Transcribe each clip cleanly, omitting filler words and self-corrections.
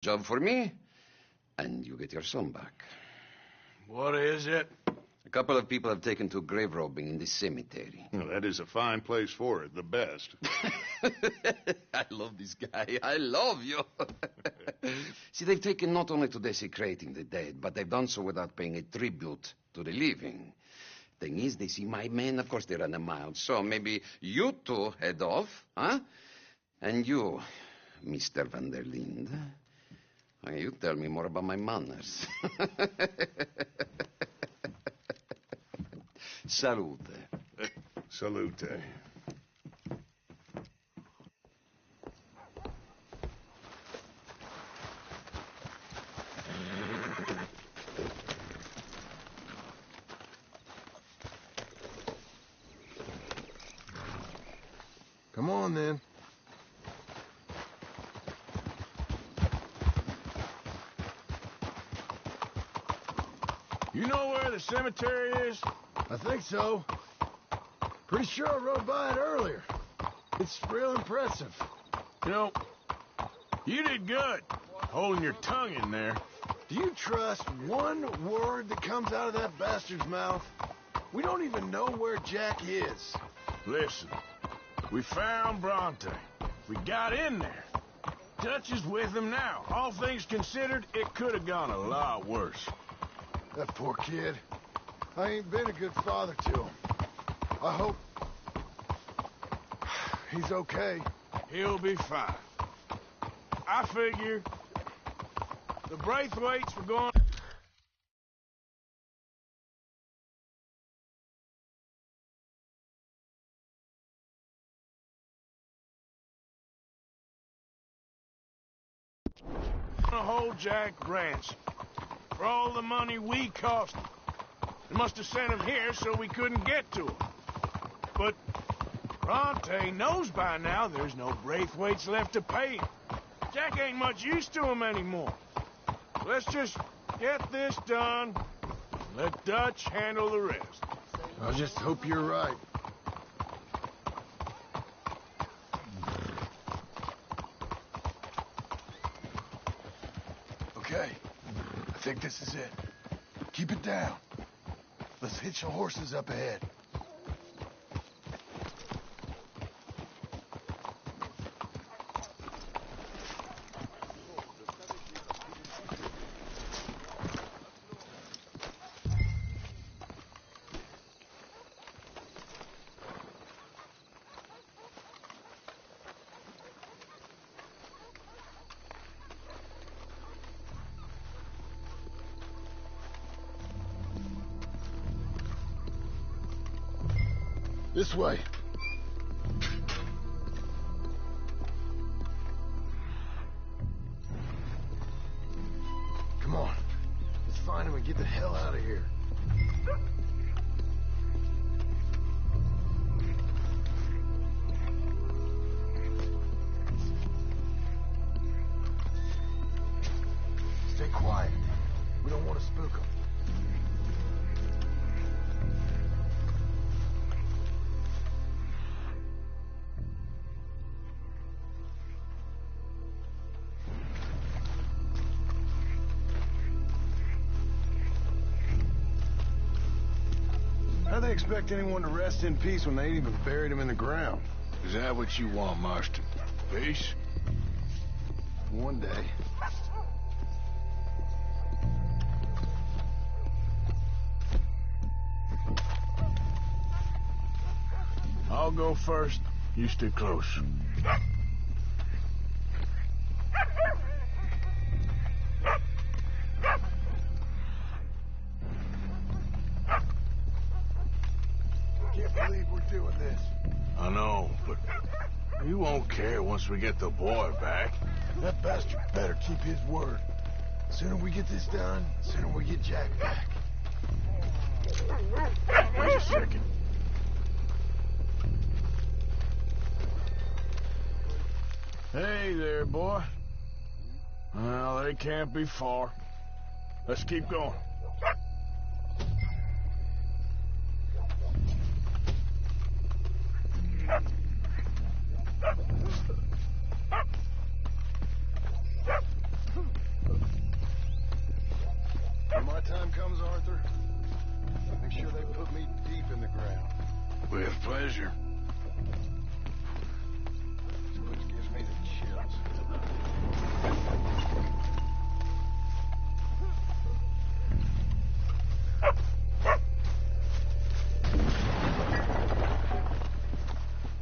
Job for me, and you get your son back. What is it? A couple of people have taken to grave robbing in this cemetery. Well, that is a fine place for it, the best. I love this guy. I love you. See, they've taken not only to desecrating the dead, but they've done so without paying a tribute to the living. Thing is, they see my men, of course they run a mile. So maybe you two head off, huh? And you, Mr. Van der Linde, you tell me more about my manners. Salute. Salute. Come on, then. You know where the cemetery is? I think so. Pretty sure I rode by it earlier. It's real impressive. You know, you did good, holding your tongue in there. Do you trust one word that comes out of that bastard's mouth? We don't even know where Jack is. Listen, we found Bronte. We got in there. Dutch is with him now. All things considered, it could have gone a lot worse. That poor kid. I ain't been a good father to him. I hope he's okay. He'll be fine. I figure the Braithwaites were going... gonna hold Jack ransom for all the money we cost him. They must have sent him here so we couldn't get to him. But Bronte knows by now there's no Braithwaites left to pay him. Jack ain't much use to him anymore. Let's just get this done and let Dutch handle the rest. I just hope you're right. Okay, I think this is it. Keep it down. Let's hitch the horses up ahead. This way. Come on. Let's find him and get the hell out of here. Stay quiet. We don't want to spook him. How do they expect anyone to rest in peace when they ain't even buried him in the ground? Is that what you want, Marston? Peace? One day. I'll go first. You stay close. Can't believe we're doing this. I know, but you won't care once we get the boy back. That bastard better keep his word. Sooner we get this done, sooner we get Jack back. Wait a second. Hey there, boy. Well, they can't be far. Let's keep going. time comes, Arthur, make sure they put me deep in the ground. With pleasure. Which gives me the chills.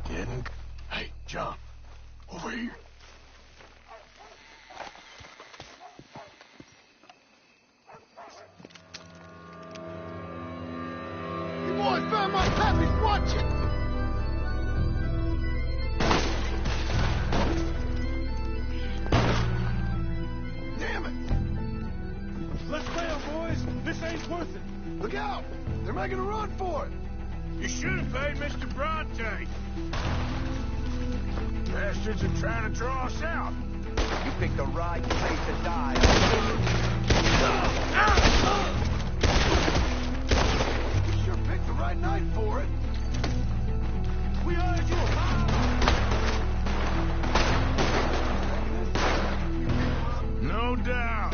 Getting... Hey, John. Over here. You boys found my pappy's watching! Damn it! Let's bail, boys. This ain't worth it. Look out! They're making a run for it! You should have paid Mr. Bronte. Bastards are trying to draw us out. You picked the right place to die. You sure picked the right night for it. We hired you a No doubt.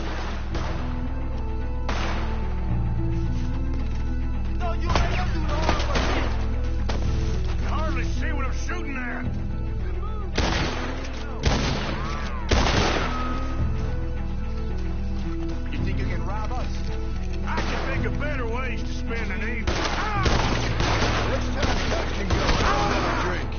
No, you ain't gonna do no harm but me. You hardly see what I'm shooting at. You think you can rob us? I can think of better ways to spend an evening. Next time Doug can go, I'll have a drink.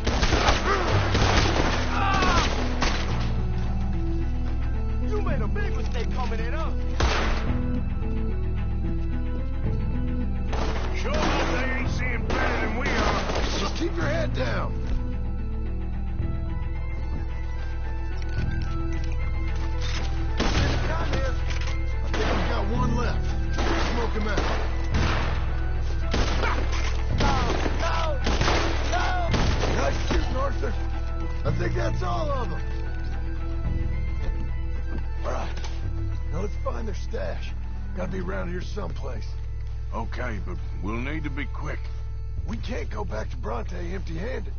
You made a big mistake coming in, huh? Sure hope they ain't seeing better than we are. Just keep your head down. Down there. I think we've got one left. Smoke him out. No! Nice shooting, Arthur. I think that's all of them. All right. Now let's find their stash. Gotta be around here someplace. Okay, but we'll need to be quick. We can't go back to Bronte empty-handed.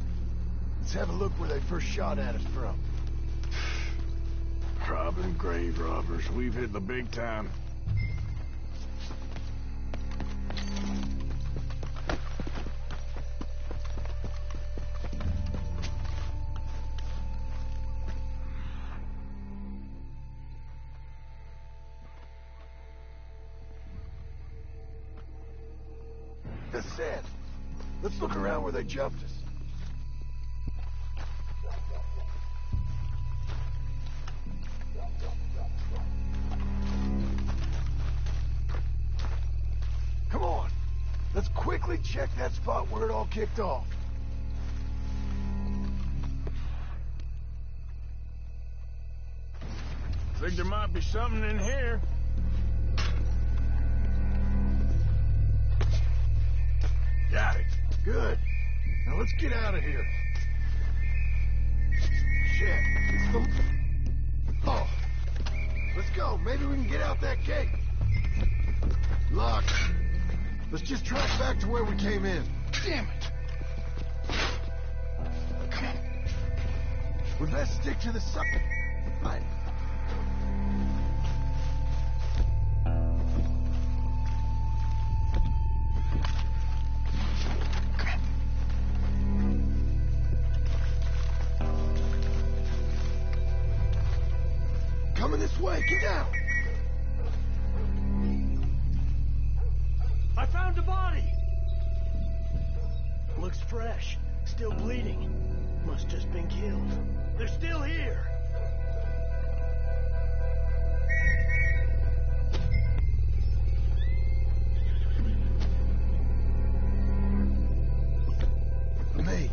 Let's have a look where they first shot at us from. Robbing grave robbers. We've hit the big time. That's it. Let's look around where they jumped us. Come on. Let's quickly check that spot where it all kicked off. Think there might be something in here. Got it. Good. Now let's get out of here. Shit. It's the... Oh. Let's go. Maybe we can get out that gate. Locked. Let's just track back to where we came in. Damn it. Come on. We best stick to the side. Right. Coming this way. Get down. I found a body. Looks fresh. Still bleeding. Must just been killed. They're still here. Me.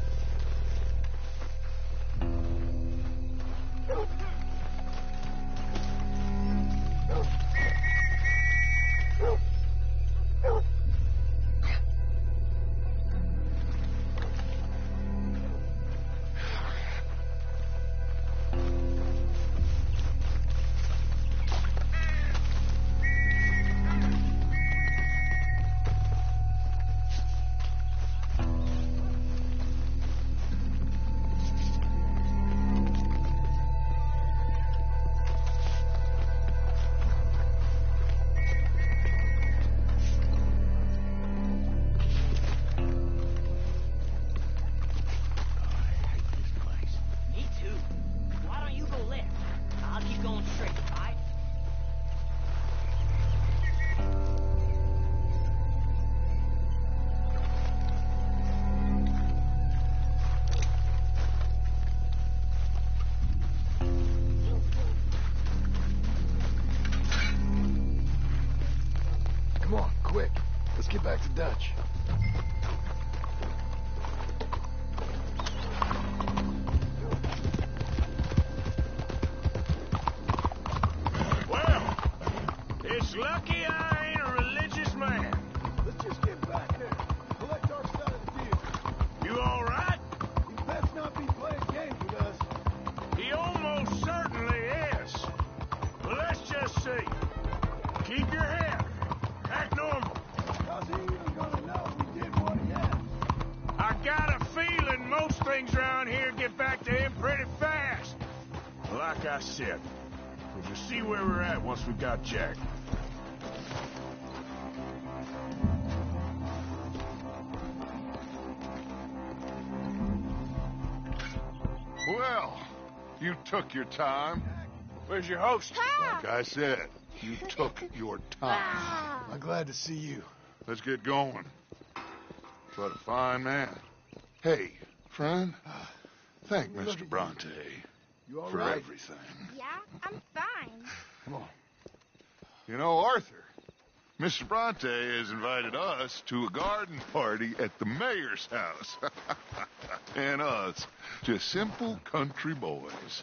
Come on, quick. Let's get back to Dutch. Well, it's lucky I ain't a religious man. Let's just get back there. Collect our side of the deal. You all right? He best not be playing games with us. He almost certainly is. Well, let's just see. Keep your head. Act normal. How's he even gonna know we did what he asked? I got a feeling most things around here get back to him pretty fast. Like I said, we'll just see where we're at once we got Jack. Well, you took your time. Where's your host? Like I said, you took your time. I'm glad to see you. Let's get going. What a fine man. Hey, friend, thank Mr. Bronte You all for right? everything. Yeah, I'm fine. Come on. You know, Arthur, Mr. Bronte has invited us to a garden party at the mayor's house. And us, just simple country boys.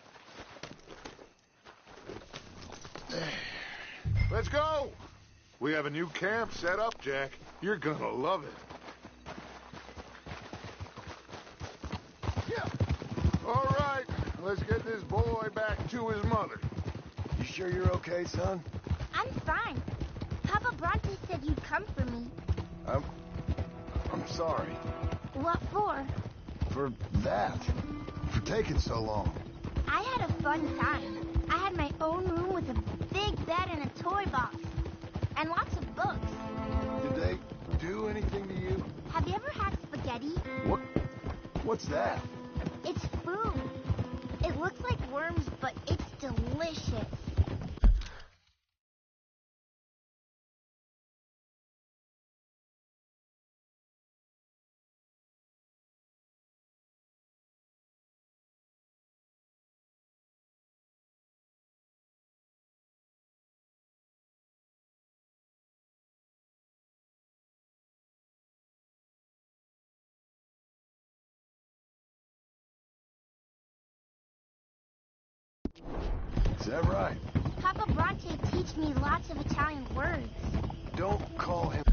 Let's go! We have a new camp set up, Jack. You're gonna love it. Yeah. All right, let's get this boy back to his mother. You sure you're okay, son? I'm fine. Papa Bronte said you'd come for me. I'm sorry. What for? For that. For taking so long. I had a fun time. I had my own room with a big bed and a toy box. And lots of books. Did they do anything to you? Have you ever had spaghetti? What's that? It's food. It looks like worms, but it's delicious. Is that right? Papa Bronte teach me lots of Italian words. Don't call him...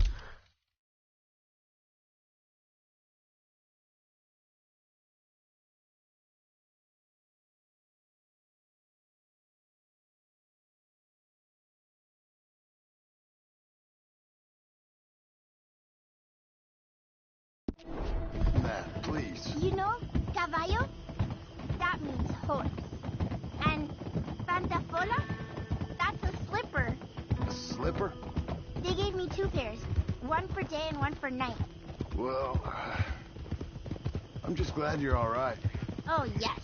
Matt, please. You know, caballo? That means horse. And pantafola? That's a slipper. A slipper? They gave me 2 pairs. One for day and one for night. Well, I'm just glad you're all right. Oh, yes.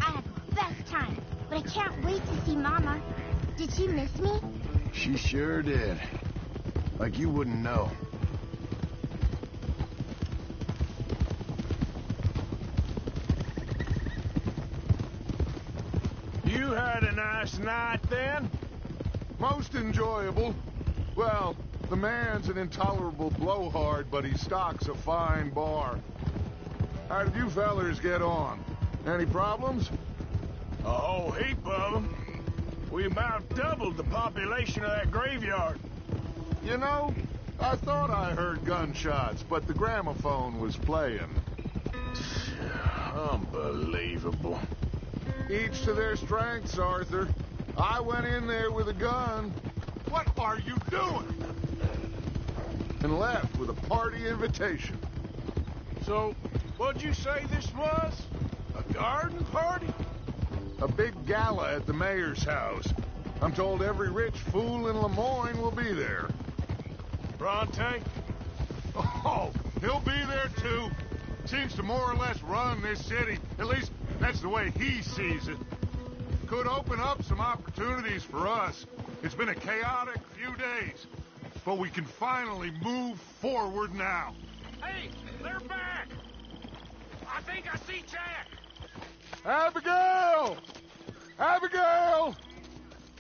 I had the best time. But I can't wait to see Mama. Did she miss me? She sure did. Like you wouldn't know. You had a nice night then? Most enjoyable. Well, the man's an intolerable blowhard, but he stocks a fine bar. How did you fellers get on? Any problems? A whole heap of them. We about doubled the population of that graveyard. You know, I thought I heard gunshots, but the gramophone was playing. Unbelievable. Each to their strengths, Arthur. I went in there with a gun. What are you doing? And left with a party invitation. So, what'd you say this was? A garden party? A big gala at the mayor's house. I'm told every rich fool in Lemoyne will be there. Bronte? Oh, he'll be there too. Seems to more or less run this city. At least, that's the way he sees it. Could open up some opportunities for us. It's been a chaotic few days, but we can finally move forward now. Hey, they're back! I think I see Jack! Abigail! Abigail!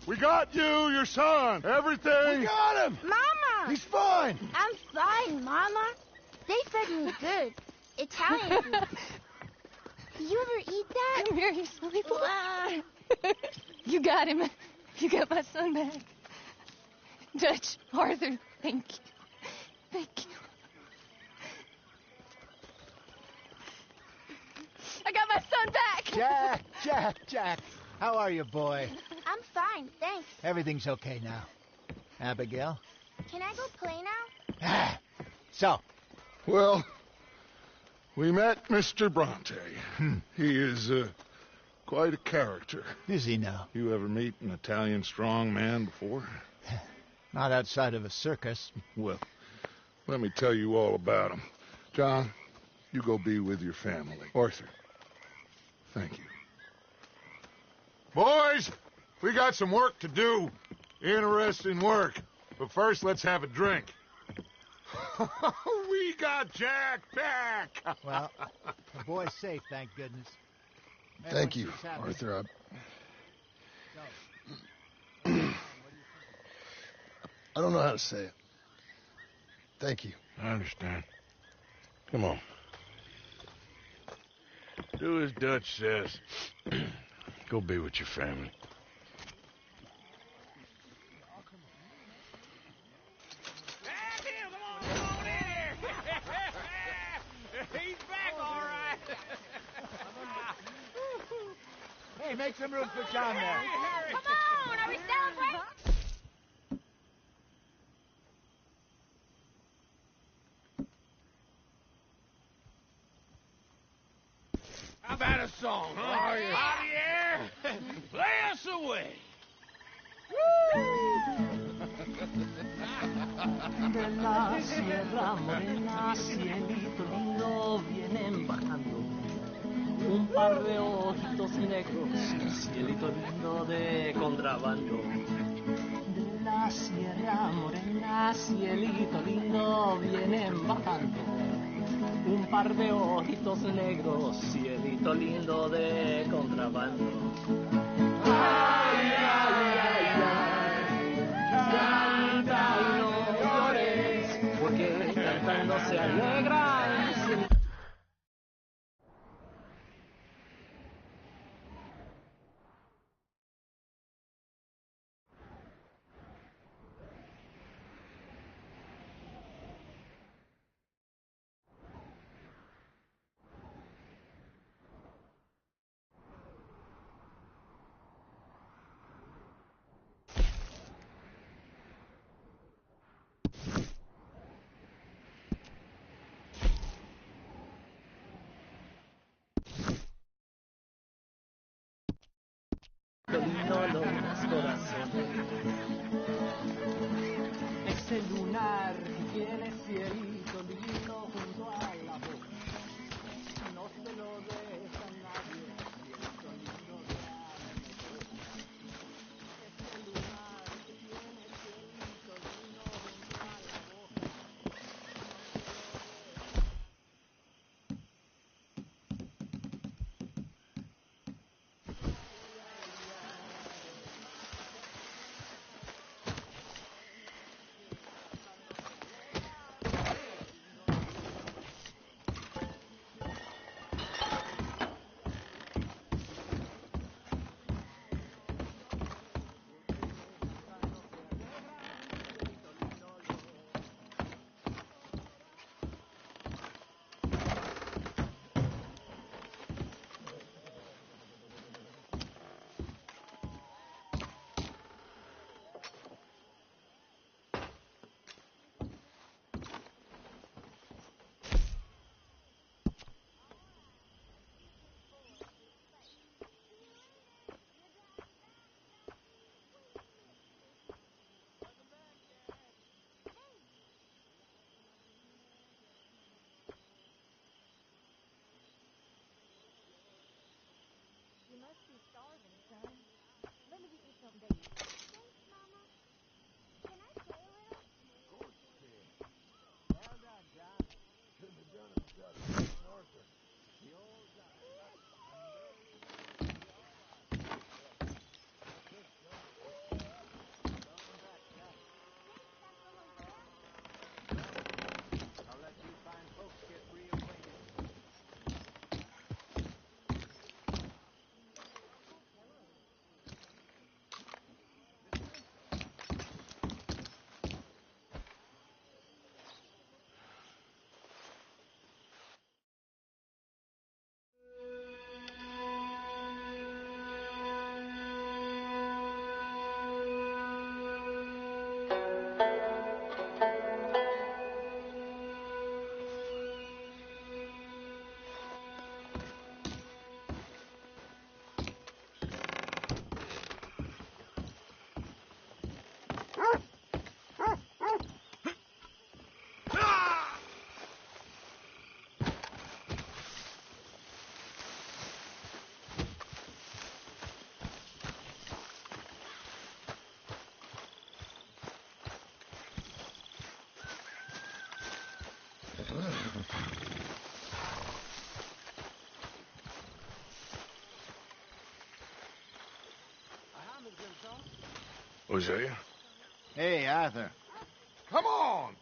We got you, your son, everything. We got him! Mama! Mom. He's fine. I'm fine, Mama. They fed me good. Italian food. You ever eat that? Come here, you silly boy. You got him. You got my son back. Dutch, Arthur, thank you. Thank you. I got my son back. Jack. How are you, boy? I'm fine, thanks. Everything's okay now. Abigail? Can I go play now? So, Well, we met Mr. Bronte. He is quite a character. is he now? You ever meet an Italian strong man before? Not outside of a circus. Well, let me tell you all about him. John, you go be with your family. Arthur, thank you. Boys, we got some work to do. Interesting work. But first, let's have a drink. We got Jack back! Well, the boy's safe, thank goodness. Thank you, Everyone seems happy. Arthur. So, I don't know how to say it. Thank you. I understand. Come on. Do as Dutch says. Go be with your family. He's back, all right. hey, make some room for John there. Come on, are we celebrating? How about a song? Javier, play us away. De la Sierra Morena, cielito lindo, vienen bajando un par de ojitos negros, cielito lindo de contrabando. De la Sierra Morena, cielito lindo, vienen bajando un par de ojitos negros, cielito lindo de contrabando. Ay, ay, ay, ay, canta y no llores, porque cantando se alegran. Lindo los corazones. Ese lunar que tiene cielito lindo junto a la boca, no se lo deja nadie, cielito lindo de Ana. Ese lunar que tiene cielito lindo junto a la boca. Hosea? Hey, Arthur. Come on!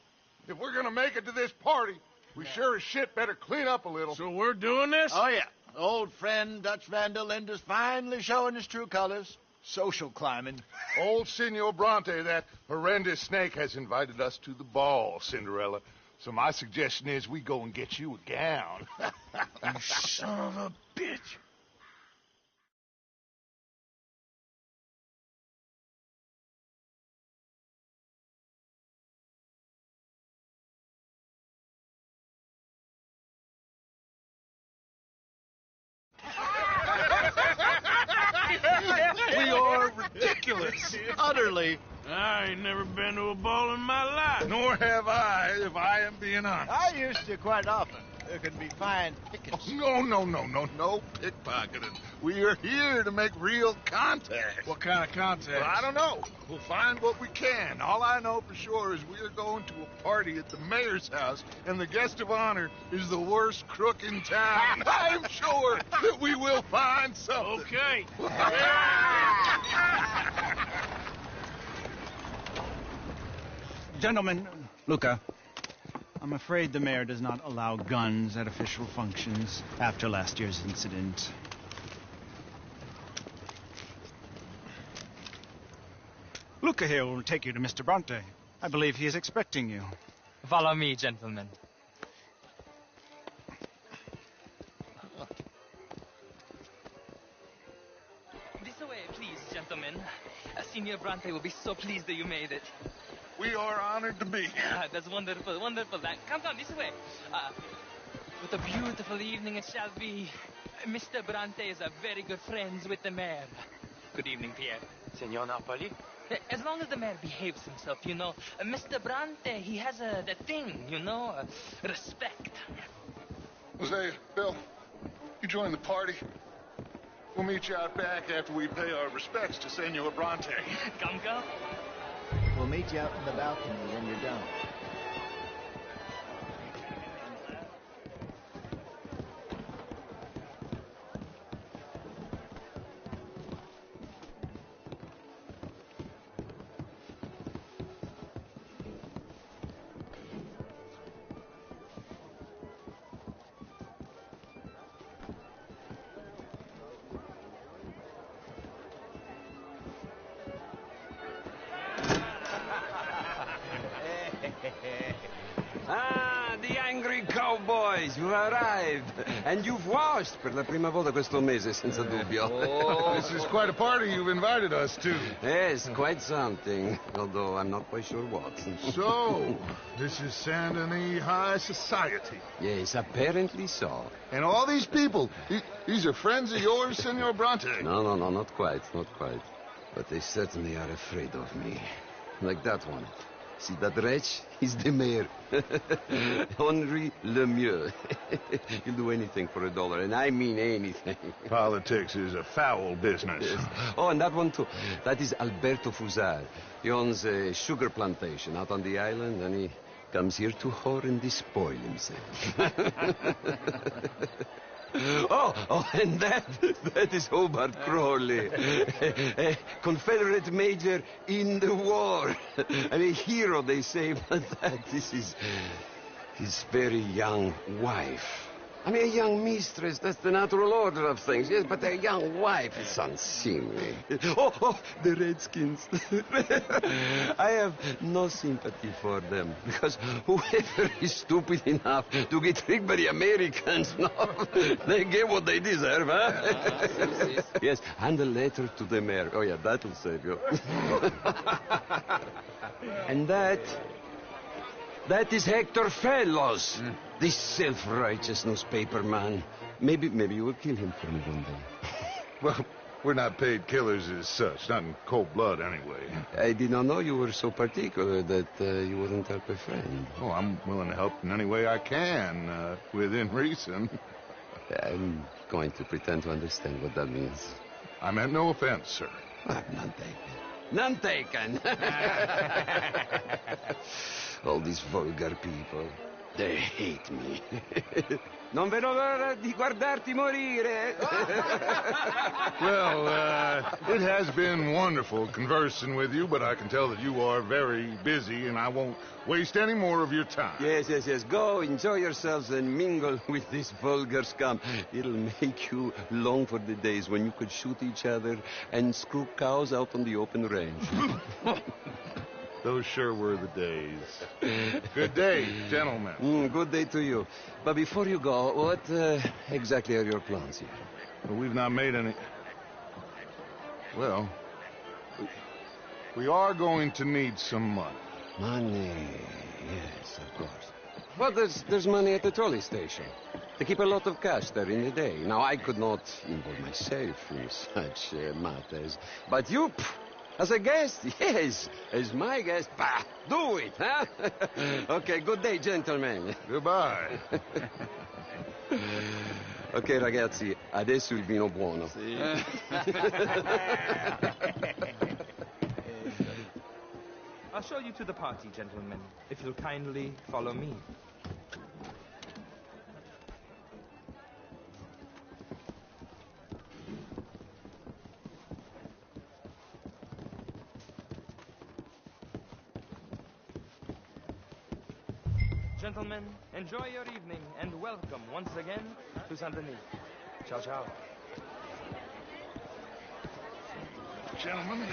If we're gonna make it to this party, we sure as shit better clean up a little. So we're doing this? Oh, yeah. Old friend Dutch Van der Linde's finally showing his true colors. Social climbing. Old Senor Bronte, that horrendous snake, has invited us to the ball, Cinderella. So my suggestion is we go and get you a gown. You son of a bitch. We are ridiculous. Utterly. I ain't never been to a ball in my life. Nor have I, if I am being honest. I used to quite often. There can be fine pickets. No pickpocketing. We are here to make real contact. What kind of contact? Well, I don't know. We'll find what we can. All I know for sure is we are going to a party at the mayor's house, and the guest of honor is the worst crook in town. I'm sure that we will find something. Okay. Gentlemen, Luca, I'm afraid the mayor does not allow guns at official functions after last year's incident. Luca here will take you to Mr. Bronte. I believe he is expecting you. Follow me, gentlemen. This way, please, gentlemen. Senior Bronte will be so pleased that you made it. We are honored to be here. That's wonderful, wonderful. Come this way. What a beautiful evening it shall be. Mr. Bronte is a very good friends with the mayor. Good evening, Pierre. Senor Napoli? As long as the mayor behaves himself, you know. Mr. Bronte, he has that thing, you know, respect. Hosea, Bill, you join the party. We'll meet you out back after we pay our respects to Senor Bronte. Come. We'll meet you out in the balcony when you're done. The angry cowboys, you've arrived. And you've washed per la prima volta questo mese, senza dubbio. This is quite a party you've invited us to. Yes, quite something. Although I'm not quite sure what. So, this is Saint Denis High Society. Yes, apparently so. And all these people, these are friends of yours, Senor Bronte? No, not quite. But they certainly are afraid of me. Like that one. See that wretch? He's the mayor. Henri Lemieux. He'll do anything for $1, and I mean anything. Politics is a foul business. Yes. Oh, and that one too. That is Alberto Fusar. He owns a sugar plantation out on the island, and he comes here to whore and despoil himself. Oh, and that is Hobart Crawley, a Confederate major in the war, and a hero, they say, but that is his very young wife. I mean, a young mistress, that's the natural order of things, yes, but a young wife is unseemly. Oh, the Redskins. I have no sympathy for them, because whoever is stupid enough to get tricked by the Americans, no, they get what they deserve, huh? Yes, and a letter to the mayor. Oh, yeah, that'll save you. And that is Hector Fellows. This self-righteous newspaper man. Maybe you will kill him for me one day. Well, we're not paid killers as such, not in cold blood anyway. I did not know you were so particular that you wouldn't help a friend. Oh, I'm willing to help in any way I can, within reason. I'm going to pretend to understand what that means. I meant no offense, sir. None taken. All these vulgar people. They hate me. Non vedo l'ora di guardarti morire. Well, it has been wonderful conversing with you, but I can tell that you are very busy, and I won't waste any more of your time. Yes. Go, enjoy yourselves, and mingle with this vulgar scum. It'll make you long for the days when you could shoot each other and screw cows out on the open range. Those sure were the days. Good day, gentlemen. Good day to you. But before you go, what exactly are your plans here? Well, we've not made any... Well, we are going to need some money. Money, yes, of course. Well, there's money at the trolley station. They keep a lot of cash there in the day. Now, I could not involve myself in such matters. But you... As a guest? Yes. As my guest? Bah, do it, huh? Okay, good day, gentlemen. Goodbye. Ok, ragazzi, adesso il vino buono. I'll show you to the party, gentlemen, if you'll kindly follow me. Gentlemen, enjoy your evening and welcome once again to Saint Denis. Ciao, ciao. Gentlemen,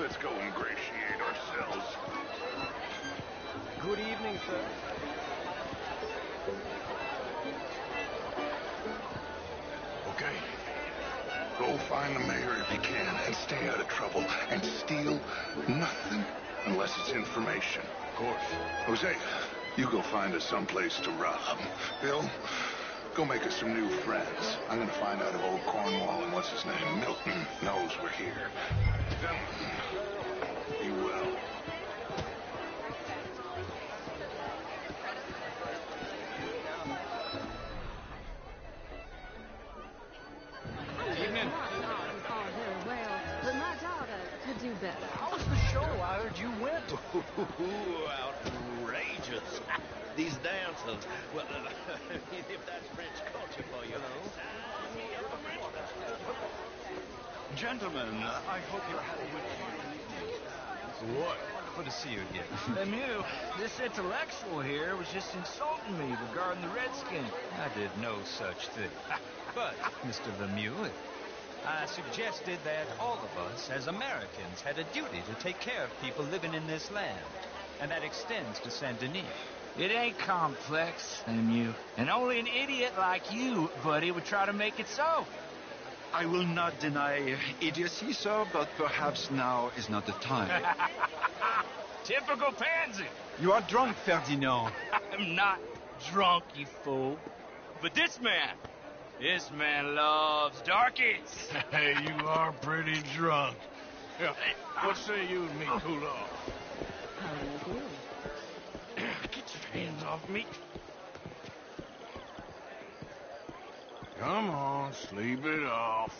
let's go ingratiate ourselves. Good evening, sir. Okay. Go find the mayor if you can and stay out of trouble and steal nothing unless it's information. Of course. Jose, you go find us someplace to rob. Bill, go make us some new friends. I'm gonna find out if old Cornwall and what's his name, Milton, knows we're here. Gentlemen, be well. Evening. Oh, very well, but my daughter could do better. How was the show? I heard you went. Outrageous. These dances. Well, if that's French culture for you. Gentlemen, I hope you're having a good evening. What? Wonderful to see you again. Lemieux, this intellectual here was just insulting me regarding the Redskins. I did no such thing. But, Mr. Lemieux, I suggested that all of us, as Americans, had a duty to take care of people living in this land. And that extends to Saint Denis. It ain't complex, Lemieux. And only an idiot like you, buddy, would try to make it so. I will not deny idiocy, sir, but perhaps now is not the time. Typical pansy. You are drunk, Ferdinand. I'm not drunk, you fool. But this man loves darkies. Hey, you are pretty drunk. Yeah, what say you and me cool off? How do you do? Get your hands off me. Come on, sleep it off.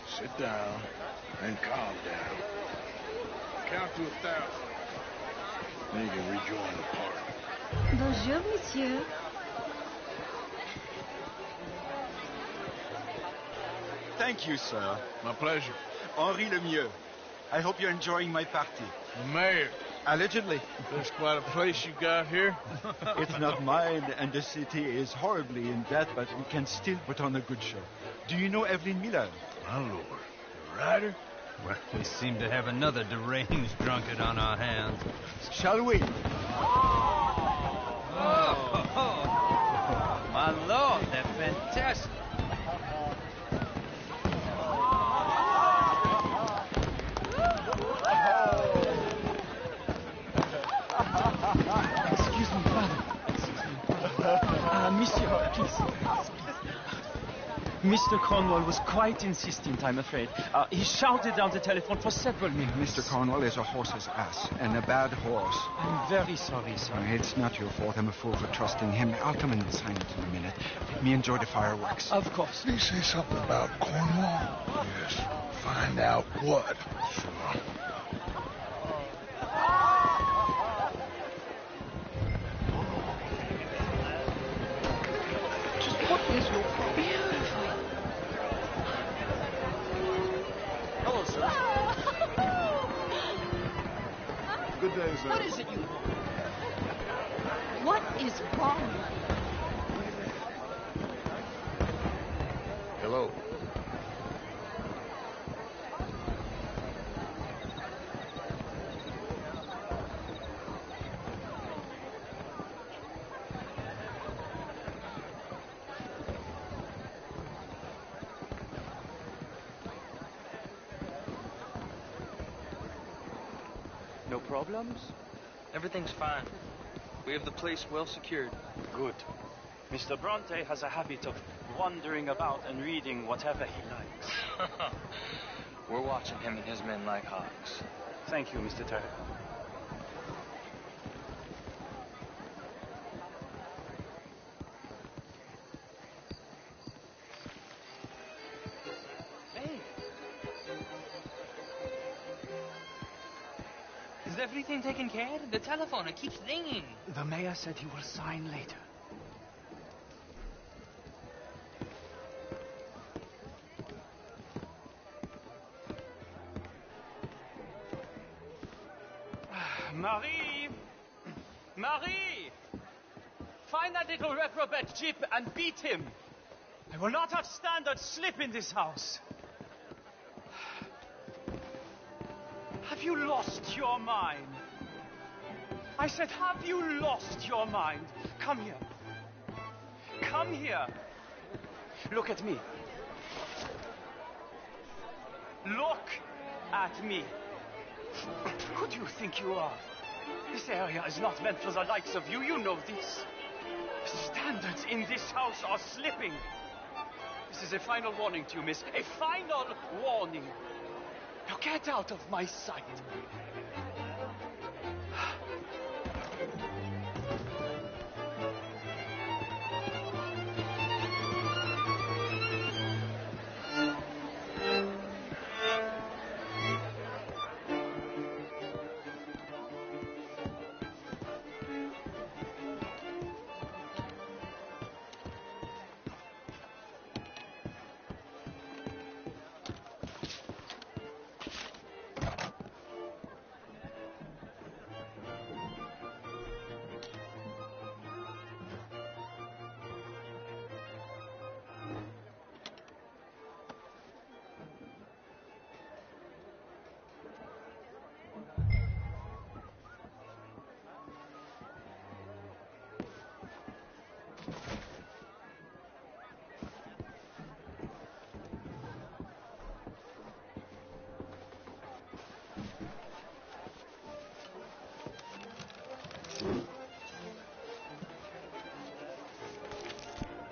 Sit down and calm down. Count to 1,000. Then you can rejoin the party. Bonjour, monsieur. Thank you, sir. My pleasure. Henri Lemieux. I hope you're enjoying my party. The mayor. Allegedly. There's quite a place you got here. It's not mine, and the city is horribly in debt, but we can still put on a good show. Do you know Evelyn Miller? My lord. The writer? Well, we seem to have another deranged drunkard on our hands. Shall we? Oh, my lord, they're fantastic. Excuse me, brother. Monsieur, please. Mr. Cornwall was quite insistent, I'm afraid. He shouted down the telephone for several minutes. Mr. Cornwall is a horse's ass, and a bad horse. I'm very sorry, sir. It's not your fault. I'm a fool for trusting him. I'll come in and sign it in a minute. Let me enjoy the fireworks. Of course. Did he say something about Cornwall? Yes. Find out what. Sure. What is your beautiful? Hello, sir. Good day, sir. What is it you want? What is wrong? Hello. No problems? Everything's fine. We have the place well secured. Good. Mr. Bronte has a habit of wandering about and reading whatever he likes. We're watching him and his men like hawks. Thank you, Mr. Turner. Hey! Is everything taken care of? The telephone, it keeps ringing. The mayor said he will sign later. Marie! Marie! Find that little reprobate Jip and beat him. I will not have standard slip in this house. Have you lost your mind? I said, have you lost your mind? Come here. Come here. Look at me. Look at me. Who do you think you are? This area is not meant for the likes of you. You know this. Standards in this house are slipping. This is a final warning to you, miss. A final warning. Now get out of my sight.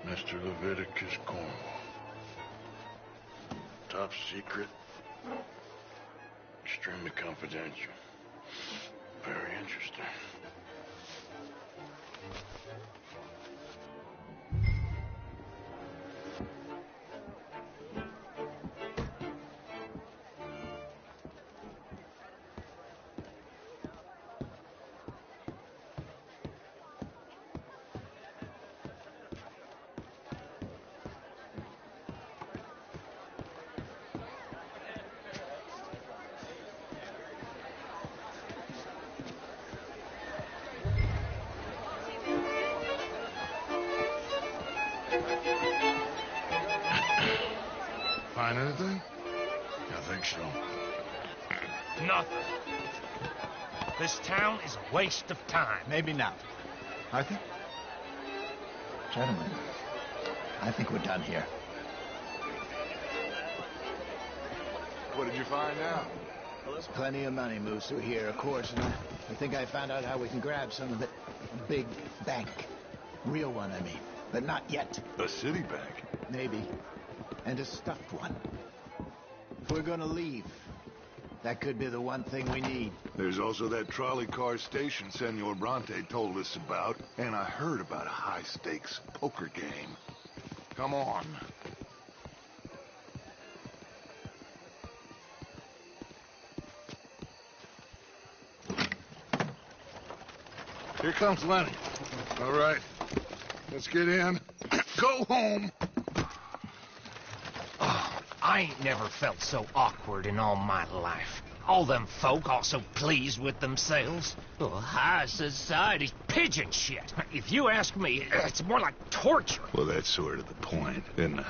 Mr. Leviticus Cornwall. Top secret. Extremely confidential. Very interesting. Find anything? I think so. Nothing. This town is a waste of time. Maybe not. Arthur? Gentlemen, I think we're done here. What did you find out? Well, there's plenty of money moves through here, of course, and I think I found out how we can grab some of it. A big bank. Real one, I mean. But not yet. A city bank? Maybe. And a stuffed one. If we're gonna leave, that could be the one thing we need. There's also that trolley car station Senor Bronte told us about, and I heard about a high-stakes poker game. Come on. Here comes Lenny. All right, let's get in. Go home. I ain't never felt so awkward in all my life. All them folk all so pleased with themselves. Oh, high society's pigeon shit. If you ask me, it's more like torture. Well, that's sort of the point, isn't it?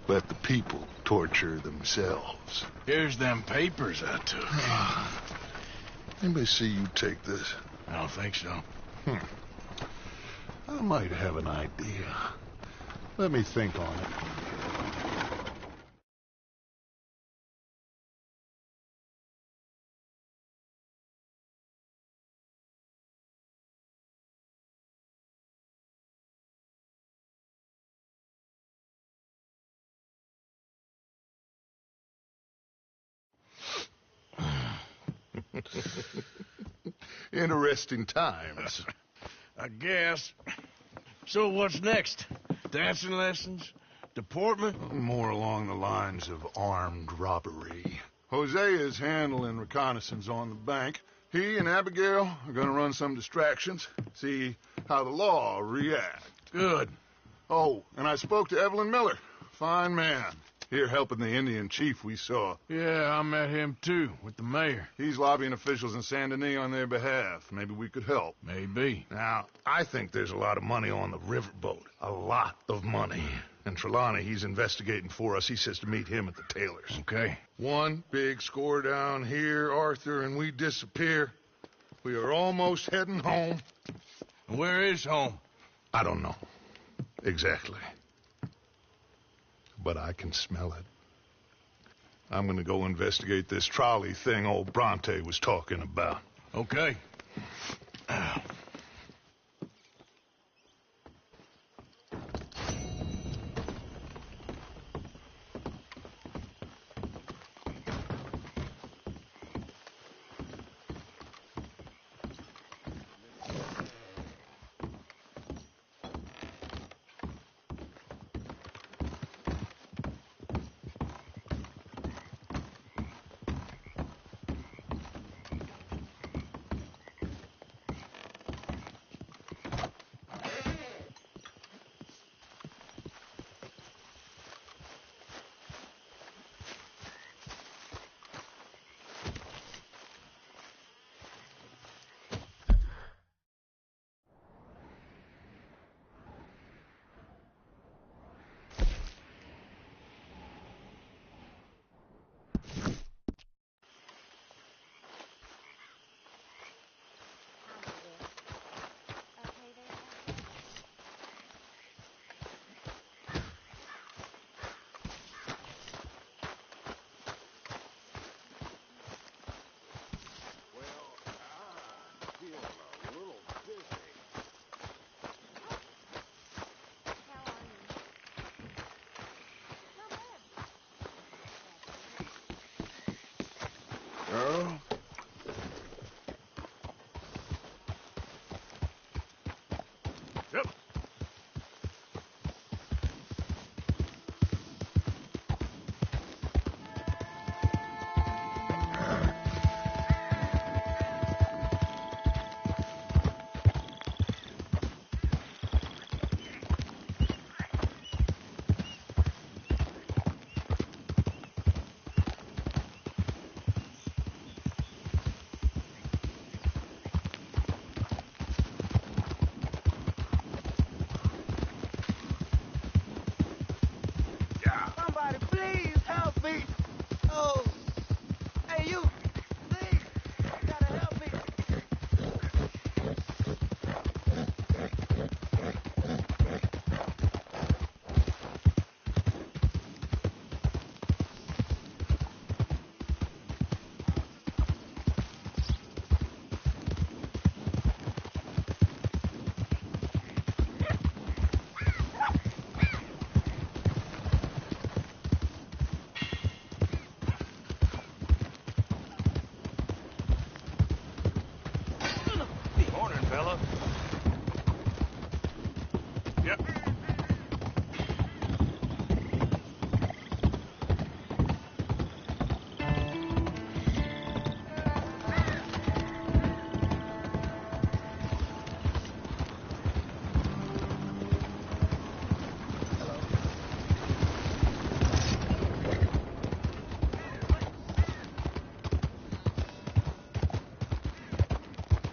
Let the people torture themselves. Here's them papers I took. Anybody see you take this? I don't think so. I might have an idea. Let me think on it. Interesting times. I guess. So what's next? Dancing lessons? Deportment? More along the lines of armed robbery. Hosea is handling reconnaissance on the bank. He and Abigail are going to run some distractions, see how the law reacts. Good. Oh, and I spoke to Evelyn Miller. Fine man. Here helping the Indian chief we saw. Yeah, I met him too, with the mayor. He's lobbying officials in Saint Denis on their behalf. Maybe we could help. Maybe. Now, I think there's a lot of money on the riverboat. A lot of money. And Trelawney, he's investigating for us. He says to meet him at the Taylors. Okay. One big score down here, Arthur, and we disappear. We are almost heading home. Where is home? I don't know. Exactly. But I can smell it. I'm gonna go investigate this trolley thing old Bronte was talking about. Okay.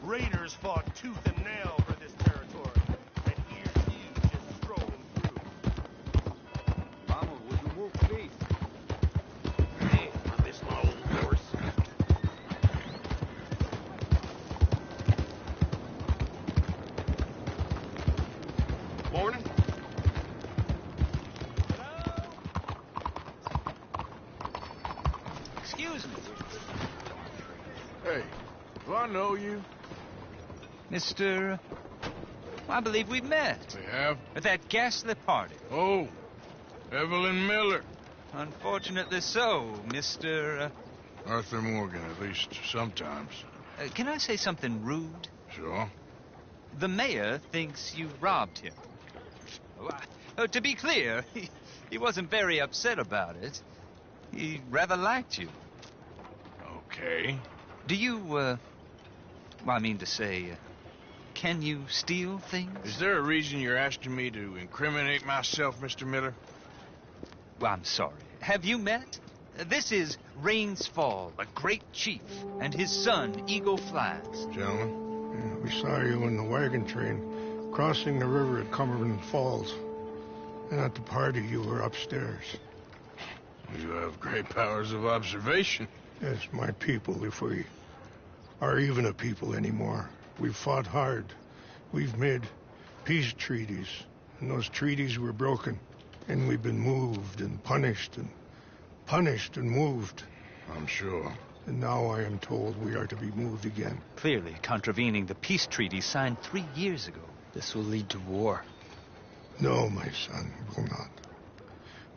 raiders fought tooth and nail for this territory. And here's you just strolling through. Vamos, would you move, please? Hey, I miss my old horse. Morning. Excuse me. Hey, do I know you? Mr. I believe we met. We have? At that ghastly party. Oh, Evelyn Miller. Unfortunately so, Mr. Arthur Morgan, at least sometimes. Can I say something rude? Sure. The mayor thinks you robbed him. To be clear, he wasn't very upset about it. He rather liked you. Okay. Do you, I mean to say, can you steal things? Is there a reason you're asking me to incriminate myself, Mr. Miller? Well, I'm sorry. Have you met? This is Rains Fall, a great chief, and his son, Eagle Flies. Gentlemen, yeah, we saw you in the wagon train crossing the river at Cumberland Falls. And at the party, you were upstairs. You have great powers of observation. Yes, my people, if we are even a people anymore. We've fought hard. We've made peace treaties, and those treaties were broken. And we've been moved and punished and moved. I'm sure. And now I am told we are to be moved again. Clearly contravening the peace treaty signed 3 years ago. This will lead to war. No, my son, it will not.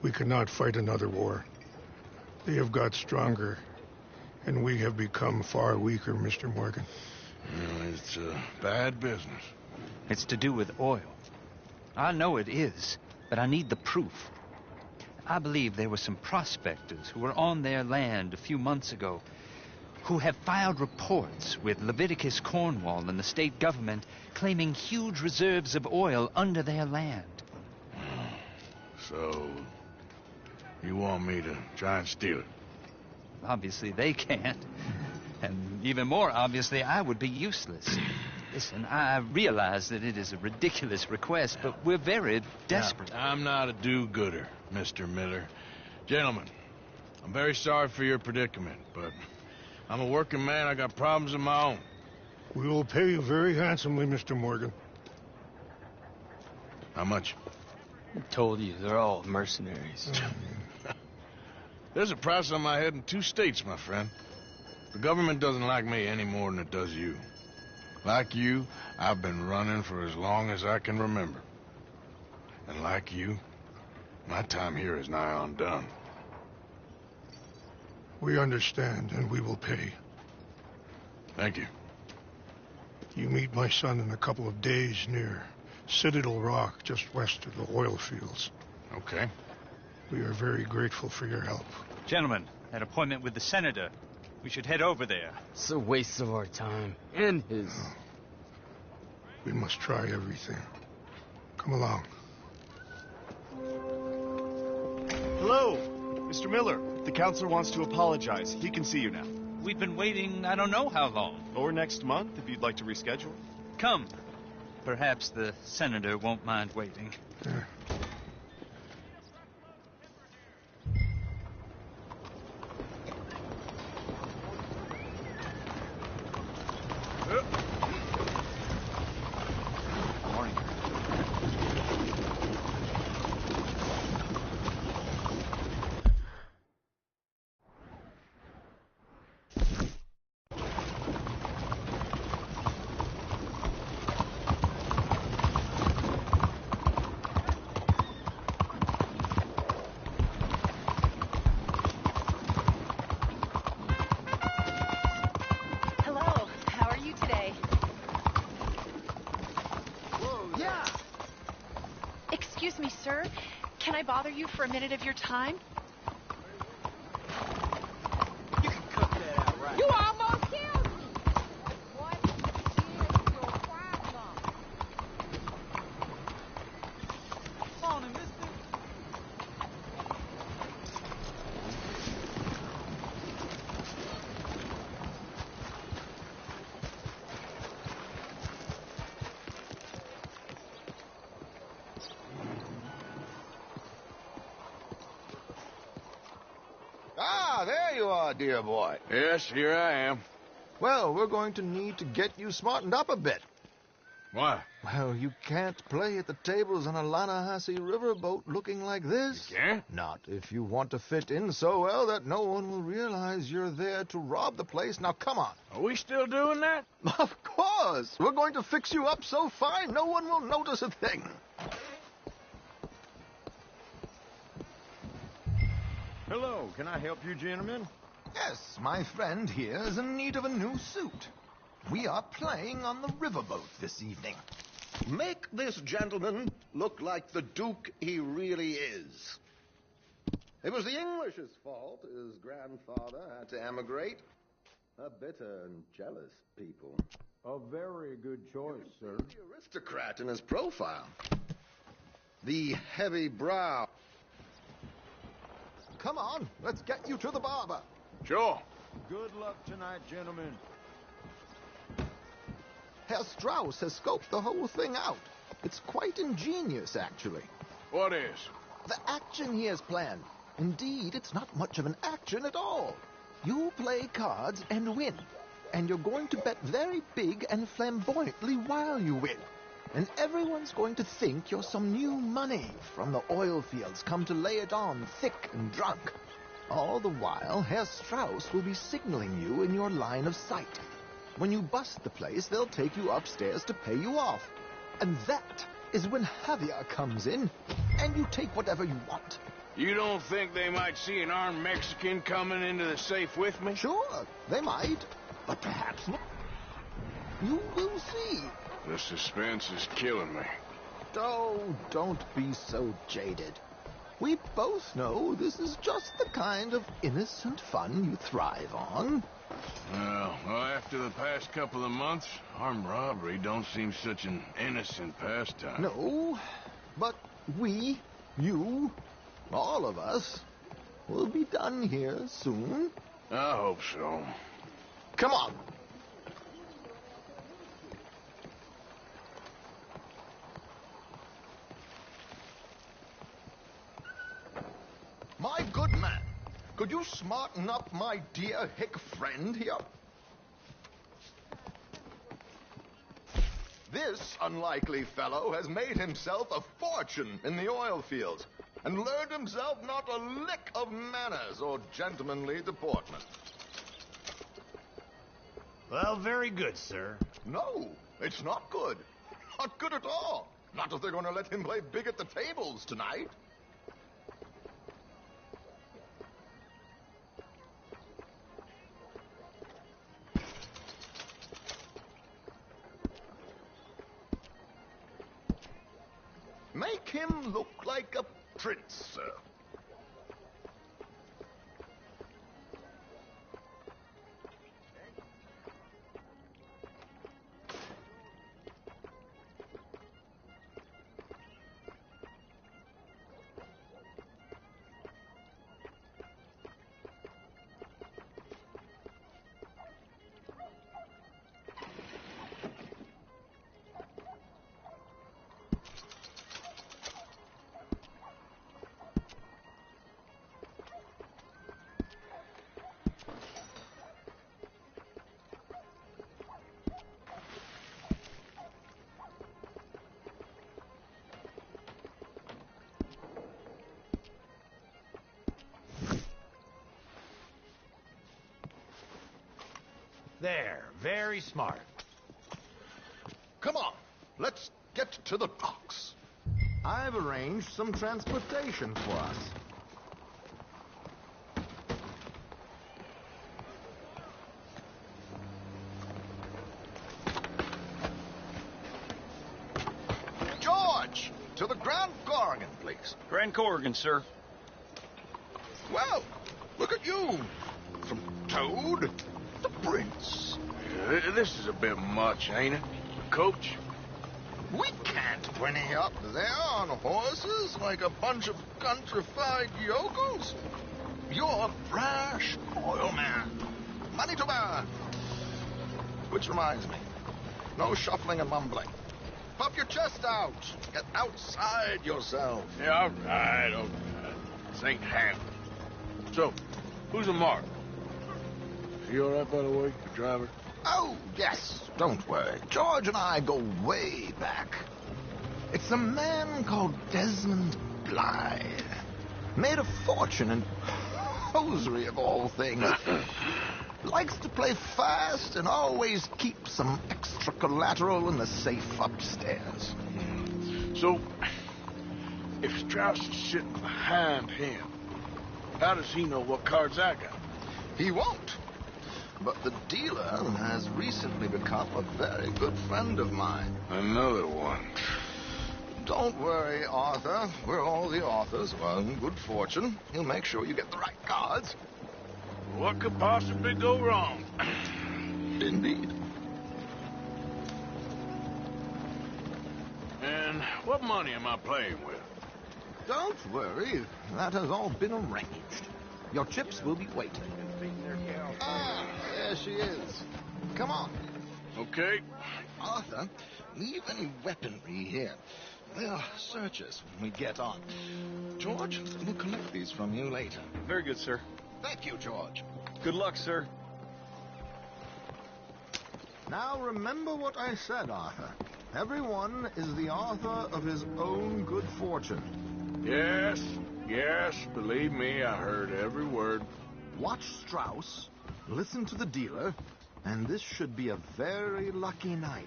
We cannot fight another war. They have got stronger, and we have become far weaker, Mr. Morgan. It's bad business. It's to do with oil. I know it is, but I need the proof. I believe there were some prospectors who were on their land a few months ago who have filed reports with Leviticus Cornwall and the state government claiming huge reserves of oil under their land. So, you want me to try and steal it? Obviously they can't. And even more obviously, I would be useless. Listen, I realize that it is a ridiculous request, but we're very desperate. Now, I'm not a do-gooder, Mr. Miller. Gentlemen, I'm very sorry for your predicament, but I'm a working man. I got problems of my own. We will pay you very handsomely, Mr. Morgan. How much? I told you, they're all mercenaries. There's a price on my head in 2 states, my friend. The government doesn't like me any more than it does you. Like you, I've been running for as long as I can remember. And like you, my time here is nigh on done. We understand, and we will pay. Thank you. You meet my son in a couple of days near Citadel Rock, just west of the oil fields. Okay. We are very grateful for your help. Gentlemen, that appointment with the senator. We should head over there. It's a waste of our time. And his. Oh. We must try everything. Come along. Hello, Mr. Miller. The counselor wants to apologize. He can see you now. We've been waiting I don't know how long. Or next month, if you'd like to reschedule. Come. Perhaps the senator won't mind waiting. Yeah. Excuse me, sir. Can I bother you for a minute of your time? You can cut that out right. You almost killed me. What is your problem? Morning, mister. there you are, dear boy. Yes, here I am. Well, we're going to need to get you smartened up a bit. Why? Well, you can't play at the tables on a Lannahechee riverboat looking like this. You can't? Not if you want to fit in so well that no one will realize you're there to rob the place. Now, come on. Are we still doing that? Of course. We're going to fix you up so fine no one will notice a thing. Hello, can I help you, gentlemen? Yes, my friend here is in need of a new suit. We are playing on the riverboat this evening. Make this gentleman look like the Duke he really is. It was the English's fault his grandfather had to emigrate. A bitter and jealous people. A very good choice, sir. The aristocrat in his profile. The heavy brow. Come on, let's get you to the barber. Sure. Good luck tonight, gentlemen. Herr Strauss has scoped the whole thing out. It's quite ingenious, actually. What is? The action he has planned. Indeed, it's not much of an action at all. You play cards and win. And you're going to bet very big and flamboyantly while you win. And everyone's going to think you're some new money from the oil fields come to lay it on thick and drunk. All the while, Herr Strauss will be signaling you in your line of sight. When you bust the place, they'll take you upstairs to pay you off. And that is when Javier comes in, and you take whatever you want. You don't think they might see an armed Mexican coming into the safe with me? Sure, they might, but perhaps not. You will see. The suspense is killing me. Oh, don't be so jaded. We both know this is just the kind of innocent fun you thrive on. Well, after the past couple of months, armed robbery don't seem such an innocent pastime. No, but we, you, all of us, will be done here soon. I hope so. Come on. My good man, could you smarten up my dear hick friend here? This unlikely fellow has made himself a fortune in the oil fields and learned himself not a lick of manners or gentlemanly deportment. Well, very good, sir. No, it's not good. Not good at all. Not if they're going to let him play big at the tables tonight. Make him look like a prince, sir. There, very smart. Come on, let's get to the docks. I've arranged some transportation for us. George, to the Grand Corrigan, please. Grand Corrigan, sir. Well, look at you. From Toad to Prince. Yeah, this is a bit much, ain't it? Coach? We can't whinny up there on horses like a bunch of countrified yokels. You're a brash oil man. Money to burn. Which reminds me, no shuffling and mumbling. Puff your chest out. Get outside yourself. Yeah, all right. This ain't happening. So, Who's a Mark? Is he all right, by the way, the driver? Oh, yes. Don't worry. George and I go way back. It's a man called Desmond Blythe. Made a fortune in hosiery of all things. Likes to play fast and always keep some extra collateral in the safe upstairs. So, if Strauss is sitting behind him, how does he know what cards I got? He won't. But the dealer has recently become a very good friend of mine. Another one. Don't worry, Arthur. We're all the authors of our own good fortune. He'll make sure you get the right cards. What could possibly go wrong? Indeed. And what money am I playing with? Don't worry. That has all been arranged. Your chips will be waiting. Ah, there she is. Come on. Okay. Arthur, leave any weaponry here. They'll search us when we get on. George, we'll collect these from you later. Very good, sir. Thank you, George. Good luck, sir. Now remember what I said, Arthur. Everyone is the author of his own good fortune. Yes, believe me, I heard every word. Watch Strauss, listen to the dealer, and this should be a very lucky night.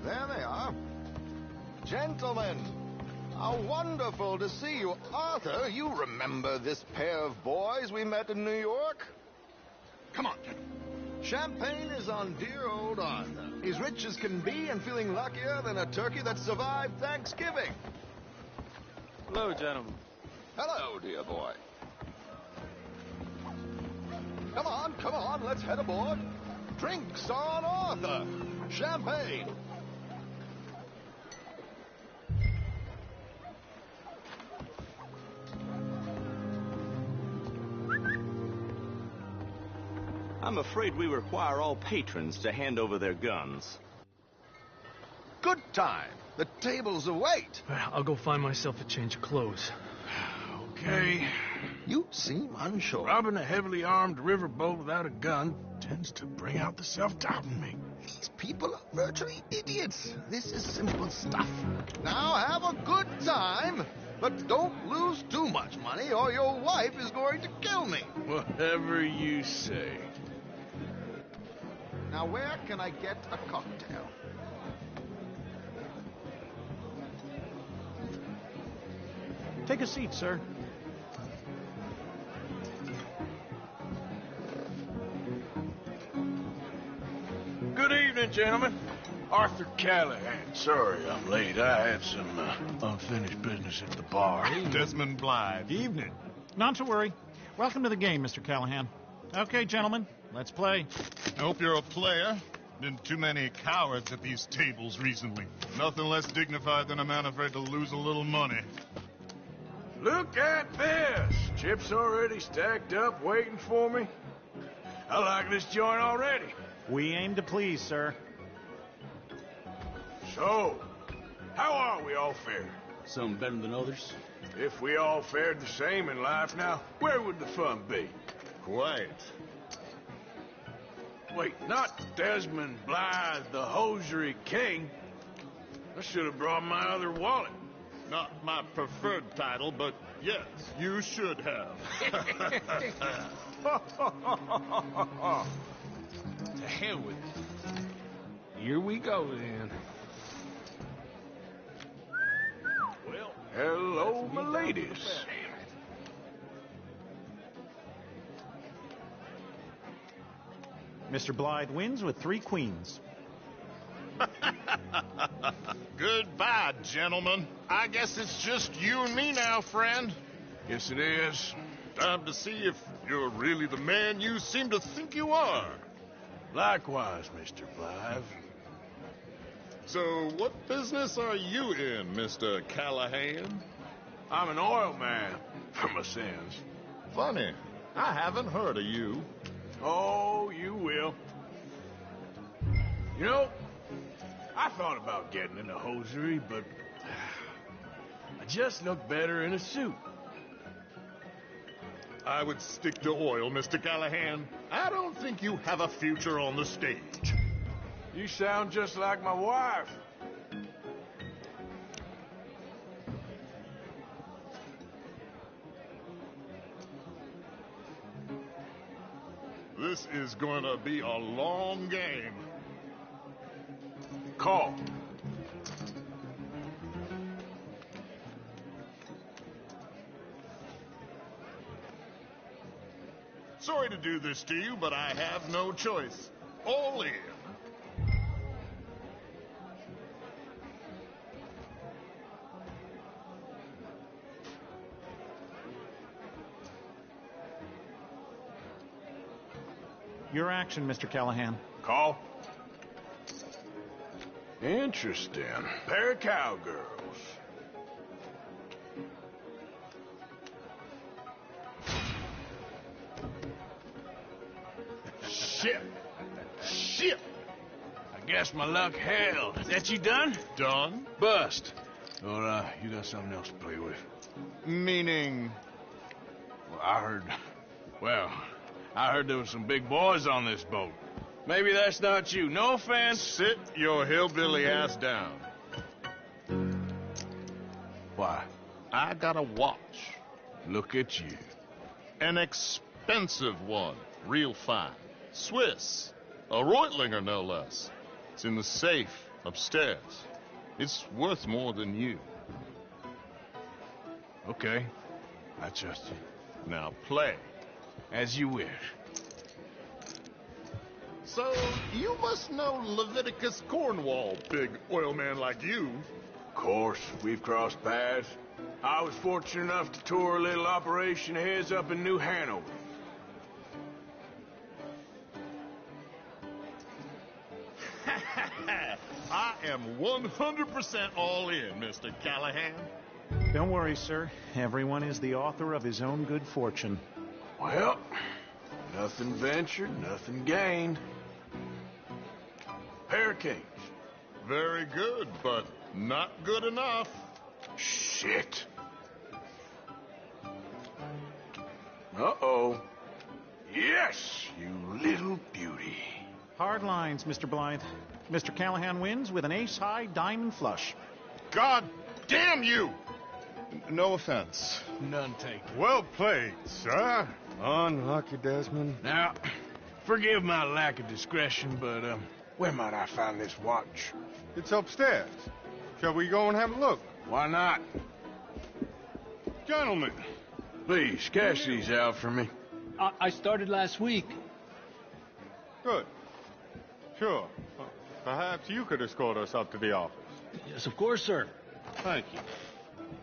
There they are. Gentlemen, how wonderful to see you. Arthur, you remember this pair of boys we met in New York? Come on, gentlemen. Champagne is on dear old Arthur. He's rich as can be and feeling luckier than a turkey that survived Thanksgiving. Hello, gentlemen. Hello, dear boy. Come on, let's head aboard. Drinks on Arthur. Champagne. I'm afraid we require all patrons to hand over their guns. Good time. The tables await. I'll go find myself a change of clothes. Okay. You seem unsure. Robbing a heavily armed riverboat without a gun tends to bring out the self-doubt in me. These people are virtually idiots. This is simple stuff. Now have a good time, but don't lose too much money or your wife is going to kill me. Whatever you say. Now where can I get a cocktail? Take a seat, sir. Good evening, gentlemen. Arthur Callahan. Sorry I'm late. I had some unfinished business at the bar. Desmond Blythe. Evening. Not to worry. Welcome to the game, Mr. Callahan. Okay, gentlemen, let's play. I hope you're a player. Been too many cowards at these tables recently. Nothing less dignified than a man afraid to lose a little money. Look at this. Chips already stacked up waiting for me. I like this joint already. We aim to please, sir. So, how are we all fared? Some better than others. If we all fared the same in life now, where would the fun be? Quiet. Wait, not Desmond Blythe, the hosiery king. I should have brought my other wallet. Not my preferred title, but yes, you should have. To hell with it. Here we go, then. Well, hello, my ladies. Mr. Blythe wins with 3 queens. Goodbye, gentlemen. I guess it's just you and me now, friend. Yes, it is. Time to see if you're really the man you seem to think you are. Likewise, Mr. Blythe. So, what business are you in, Mr. Callahan? I'm an oil man, for my sins. Funny. I haven't heard of you. Oh, you will. You know, I thought about getting into hosiery, but I just look better in a suit. I would stick to oil, Mr. Callahan. I don't think you have a future on the stage. You sound just like my wife. This is going to be a long game. Call. Sorry to do this to you, but I have no choice. All in. Your action, Mr. Callahan. Call. Interesting. Pair of cowgirls. Shit. Shit. I guess my luck held. That you done? Done? Bust. Or, you got something else to play with? Meaning? Well, I heard there was some big boys on this boat. Maybe that's not you. No offense. Sit your hillbilly ass down. Why? I got a watch. Look at you. An expensive one. Real fine. Swiss. A Reutlinger, no less. It's in the safe upstairs. It's worth more than you. Okay. I trust you. Now play. As you wish. So, you must know Leviticus Cornwall, big oil man like you. Of course, we've crossed paths. I was fortunate enough to tour a little operation of his up in New Hanover. I am 100% all in, Mr. Callahan. Don't worry, sir. Everyone is the author of his own good fortune. Well, nothing ventured, nothing gained. Pair of kings. Very good, but not good enough. Shit. Uh-oh. Yes, you little beauty. Hard lines, Mr. Blythe. Mr. Callahan wins with an ace-high diamond flush. God damn you! No offense. None taken. Well played, sir. Unlucky, Desmond. Now, forgive my lack of discretion, but, where might I find this watch? It's upstairs. Shall we go and have a look? Why not? Gentlemen. Please, cash these out for me. I started last week. Good. Sure. Perhaps you could escort us up to the office. Yes, of course, sir. Thank you.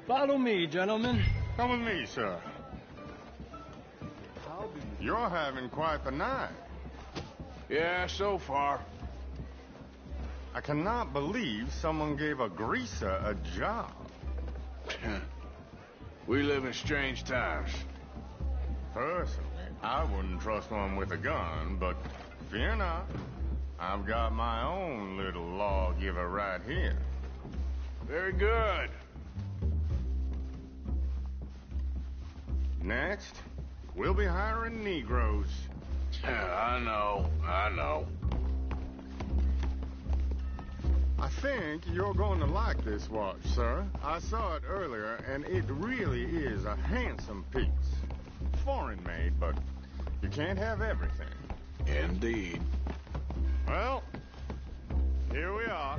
Follow me, gentlemen. Come with me, sir. You're having quite the night. Yeah, so far. I cannot believe someone gave a greaser a job. We live in strange times. Personally, I wouldn't trust one with a gun, but fear not. I've got my own little lawgiver right here. Very good. Next, we'll be hiring Negroes. I know. I think you're going to like this watch, sir. I saw it earlier, and it really is a handsome piece. Foreign made, but you can't have everything. Indeed. Well, here we are.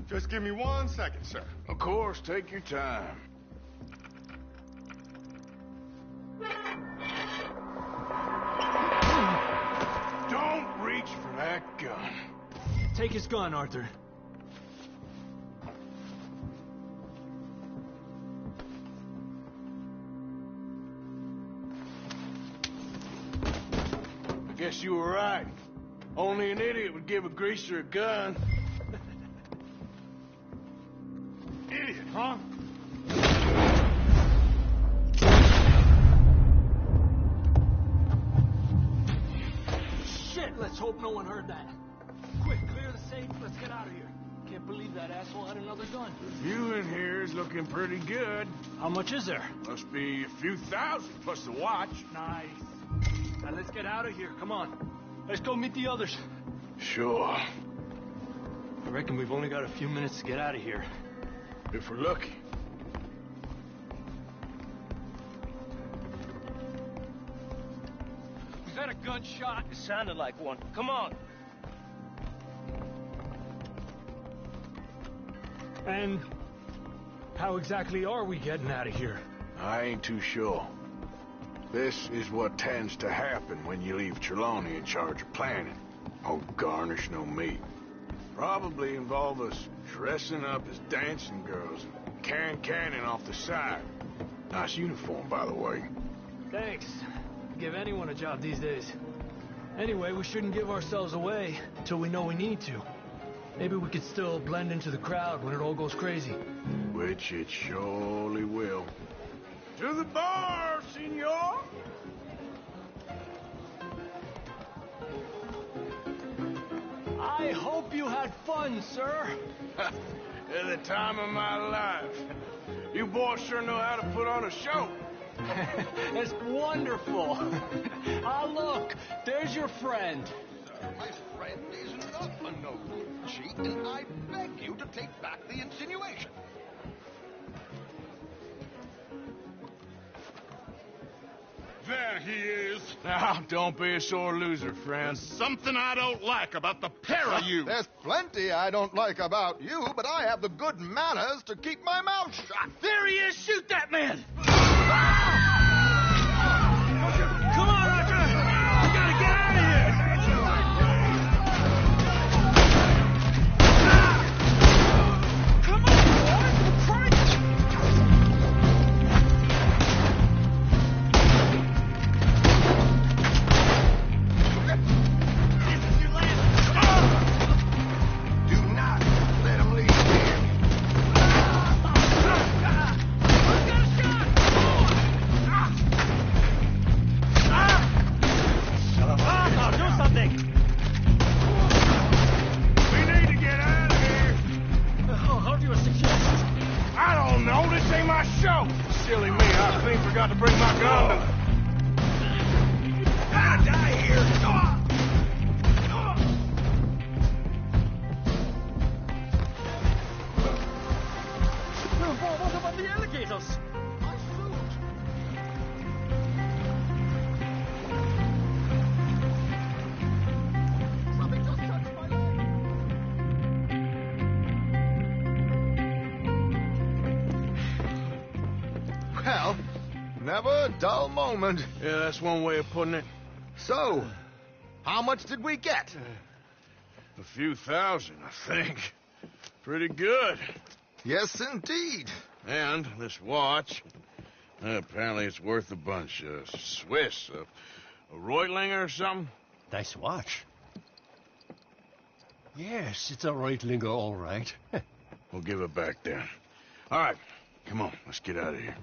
Just give me 1 second, sir. Of course, take your time. Don't reach for that gun. Take his gun, Arthur. I guess you were right. Only an idiot would give a greaser a gun. Idiot, huh? Shit, let's hope no one heard that. Quick, clear the stage believe that asshole had another gun. The view in here is looking pretty good. How much is there? Must be a few thousand plus the watch. Nice. Now let's get out of here. Come on. Let's go meet the others. Sure. I reckon we've only got a few minutes to get out of here. If we're lucky. Was that a gunshot? It sounded like one. Come on. And how exactly are we getting out of here? I ain't too sure. This is what tends to happen when you leave Trelawney in charge of planning. No garnish, no meat. Probably involve us dressing up as dancing girls and carrying cannon off the side. Nice uniform, by the way. Thanks. Give anyone a job these days. Anyway, we shouldn't give ourselves away until we know we need to. Maybe we could still blend into the crowd when it all goes crazy. Which it surely will. To the bar, senor! I hope you had fun, sir. At the time of my life. You boys sure know how to put on a show. It's wonderful. Ah, look, there's your friend. My friend is not a no good cheat, and I beg you to take back the insinuation. There he is. Now, don't be a sore loser, friend. Something I don't like about the pair of you. There's plenty I don't like about you, but I have the good manners to keep my mouth shut. There he is! Shoot that man! Come on, Arthur! We gotta get out of here! Come on, boys! We're trying Do not let him leave here. do something! We need to get out of here. How do you suggest? I don't know. This ain't my show. Silly me. I clean forgot to bring my gun to... Gotta die here. What about the alligators? My suit. Something just touched my leg. Well, never a dull moment. Yeah, that's one way of putting it. So, how much did we get? A few thousand, I think. Pretty good. Yes, indeed. And this watch, apparently it's worth a bunch. Swiss, a Reutlinger or something? Nice watch. Yes, it's a Reutlinger, all right. We'll give it back then. All right, come on, let's get out of here.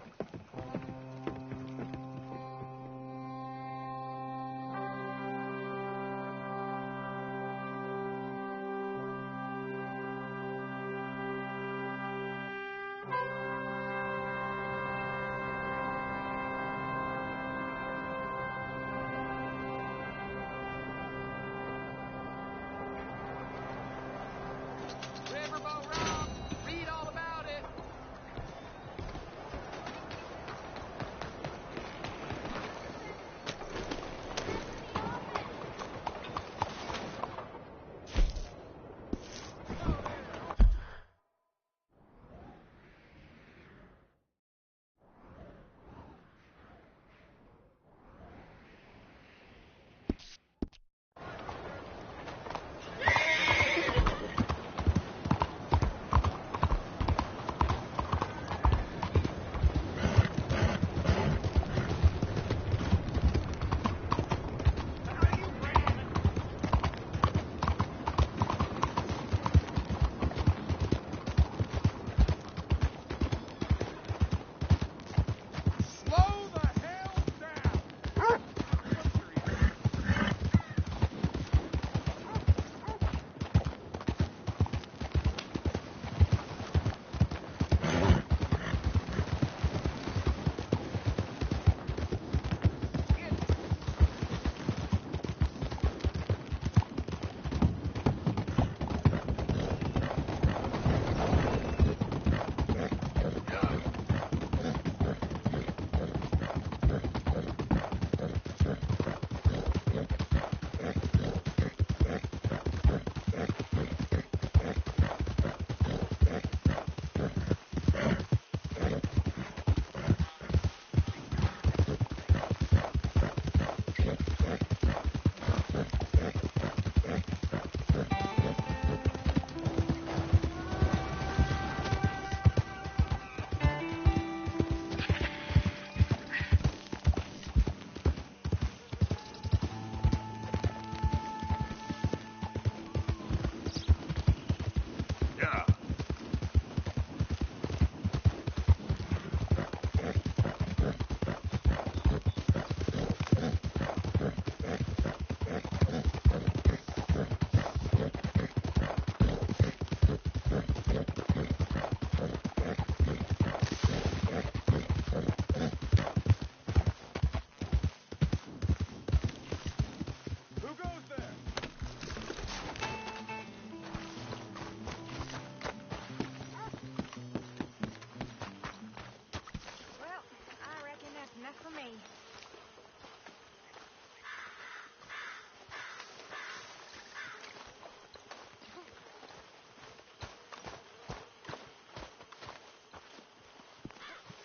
Riverboat Rob, read all about it.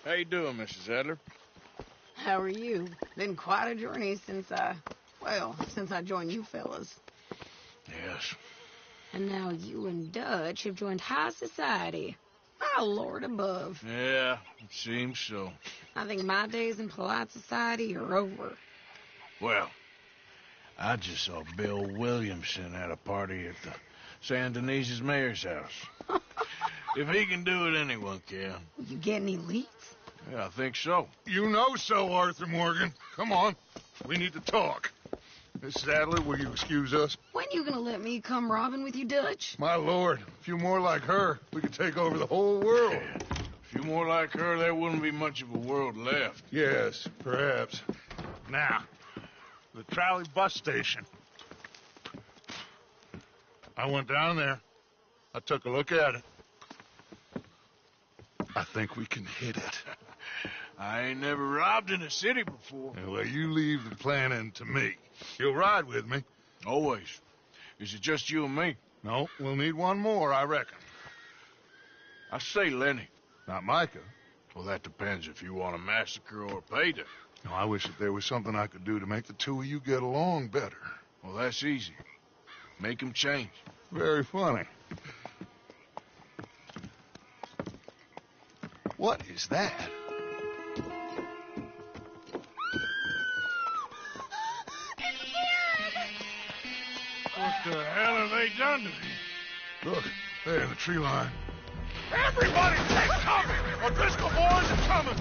How you doing, Mrs. Adler? How are you? Been quite a journey since I joined you fellas. Yes. And now you and Dutch have joined high society. My Lord above. Yeah, it seems so. I think my days in polite society are over. Well, I just saw Bill Williamson at a party at the San Denise's mayor's house. If he can do it, anyone can. You get any leads? Yeah, I think so. You know so, Arthur Morgan. Come on. We need to talk. Mrs. Adler, will you excuse us? When you gonna let me come robbing with you, Dutch? My lord, a few more like her, we could take over the whole world. A few more like her, there wouldn't be much of a world left. Yes, perhaps. Now, the trolley bus station. I went down there. I took a look at it. I think we can hit it. I ain't never robbed in a city before. Well, you leave the planning to me. You'll ride with me. Always. Is it just you and me? No, we'll need one more, I reckon. I say Lenny. Not Micah. Well, that depends if you want a massacre or a payday. No, I wish that there was something I could do to make the two of you get along better. Well, that's easy. Make them change. Very funny. What is that? What the hell have they done to me? Look, there in the tree line. Everybody take cover! O'Driscoll boys are coming!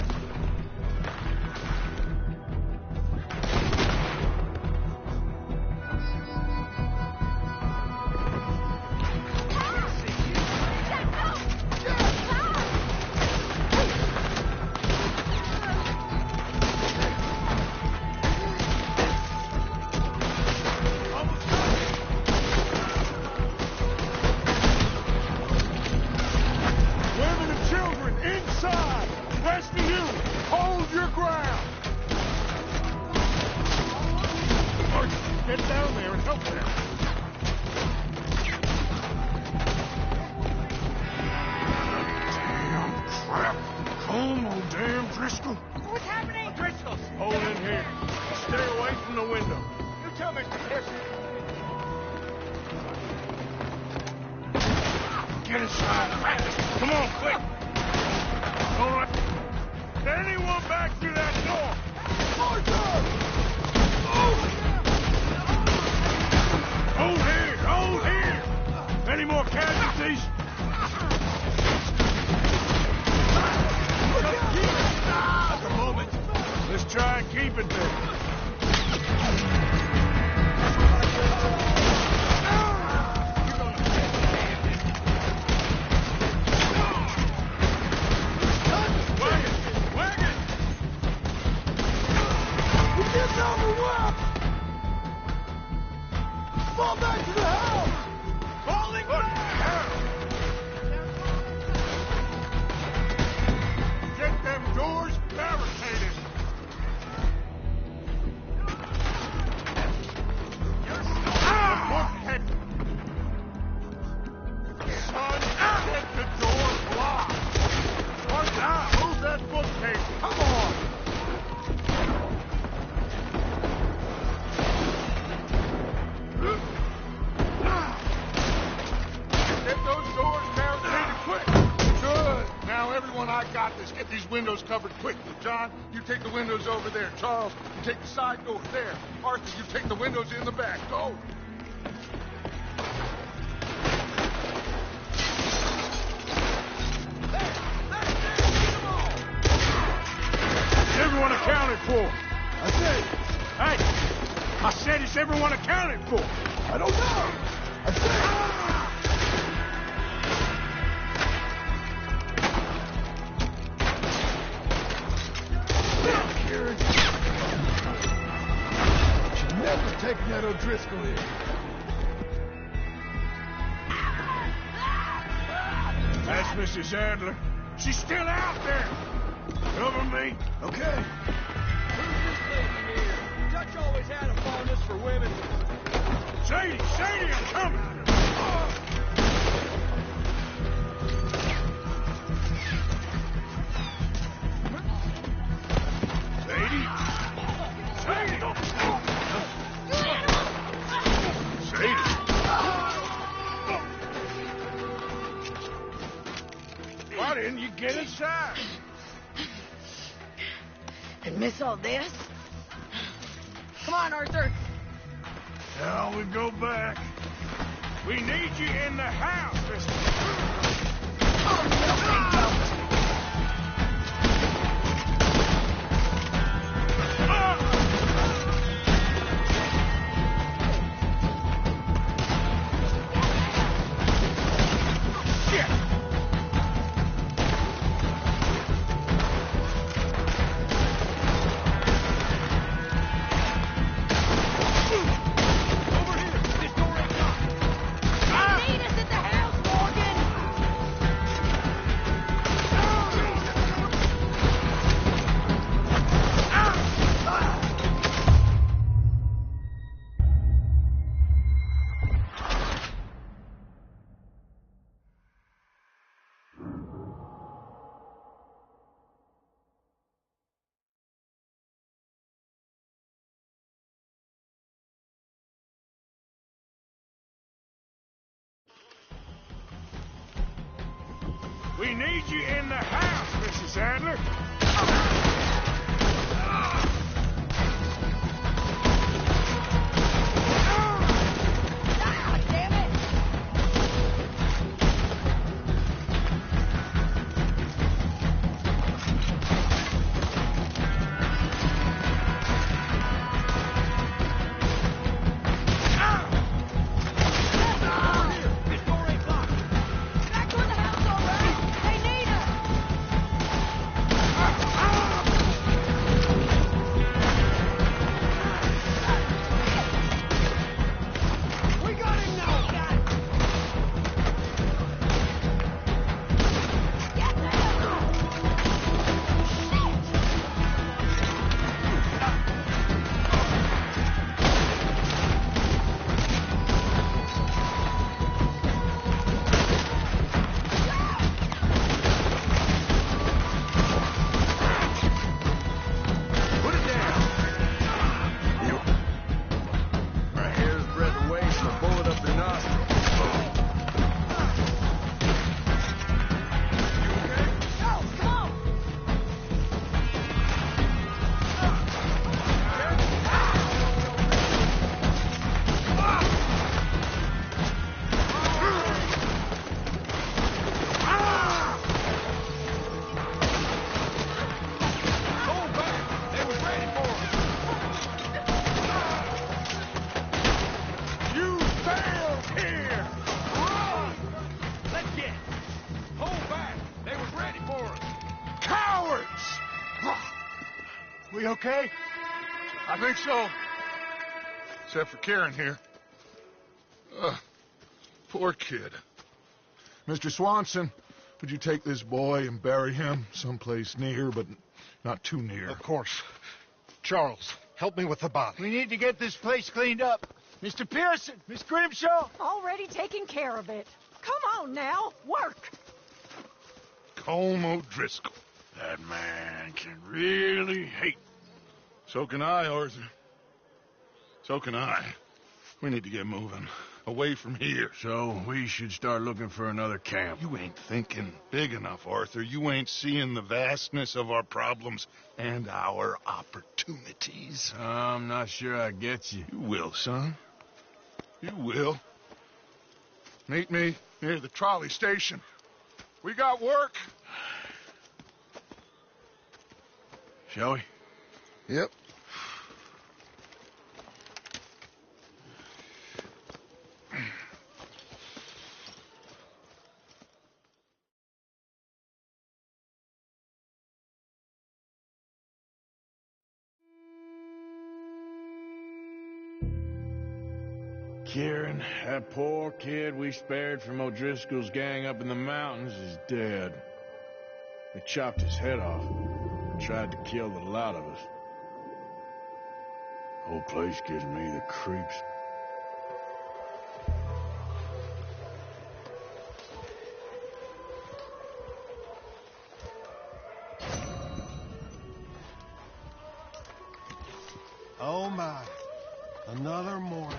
Get inside. Come on, quick. All right. Anyone back through that door? Hold here. Any more casualties? At the moment. Let's try and keep it there. Fall back to the house! Falling back! Get them doors barricaded! Bookhead! Son, get the door blocked! What now? Move that bookcase! Come on! Get those doors barricaded quick. Good. Now, everyone, I got this. Get these windows covered quickly. John, you take the windows over there. Charles, you take the side door there. Arthur, you take the windows in the back. Go. Is everyone accounted for? I said. Hey, I said, is everyone accounted for? I don't know. I said. Should never take that O'Driscoll in. That's Mrs. Adler. She's still out there. Cover me. Okay. Who's this lady here? Dutch always had a fondness for women. Sadie, I'm coming. Why didn't you get inside? And miss all this? Come on, Arthur. Now we go back. We need you in the house, Mr. We need you in the house, Mrs. Adler. We okay? I think so. Except for Karen here. Poor kid. Mr. Swanson, would you take this boy and bury him someplace near, but not too near? Of course. Charles, help me with the body. We need to get this place cleaned up. Mr. Pearson, Miss Grimshaw. Already taking care of it. Come on now, work. Colm O'Driscoll. That man can really hate. So can I, Arthur. So can I. We need to get moving. Away from here. So we should start looking for another camp. You ain't thinking big enough, Arthur. You ain't seeing the vastness of our problems and our opportunities. I'm not sure I get you. You will, son. You will. Meet me near the trolley station. We got work. Shall we? Yep. Kieran, that poor kid we spared from O'Driscoll's gang up in the mountains is dead. They chopped his head off and tried to kill the lot of us. Whole place gives me the creeps. Oh my, another morning.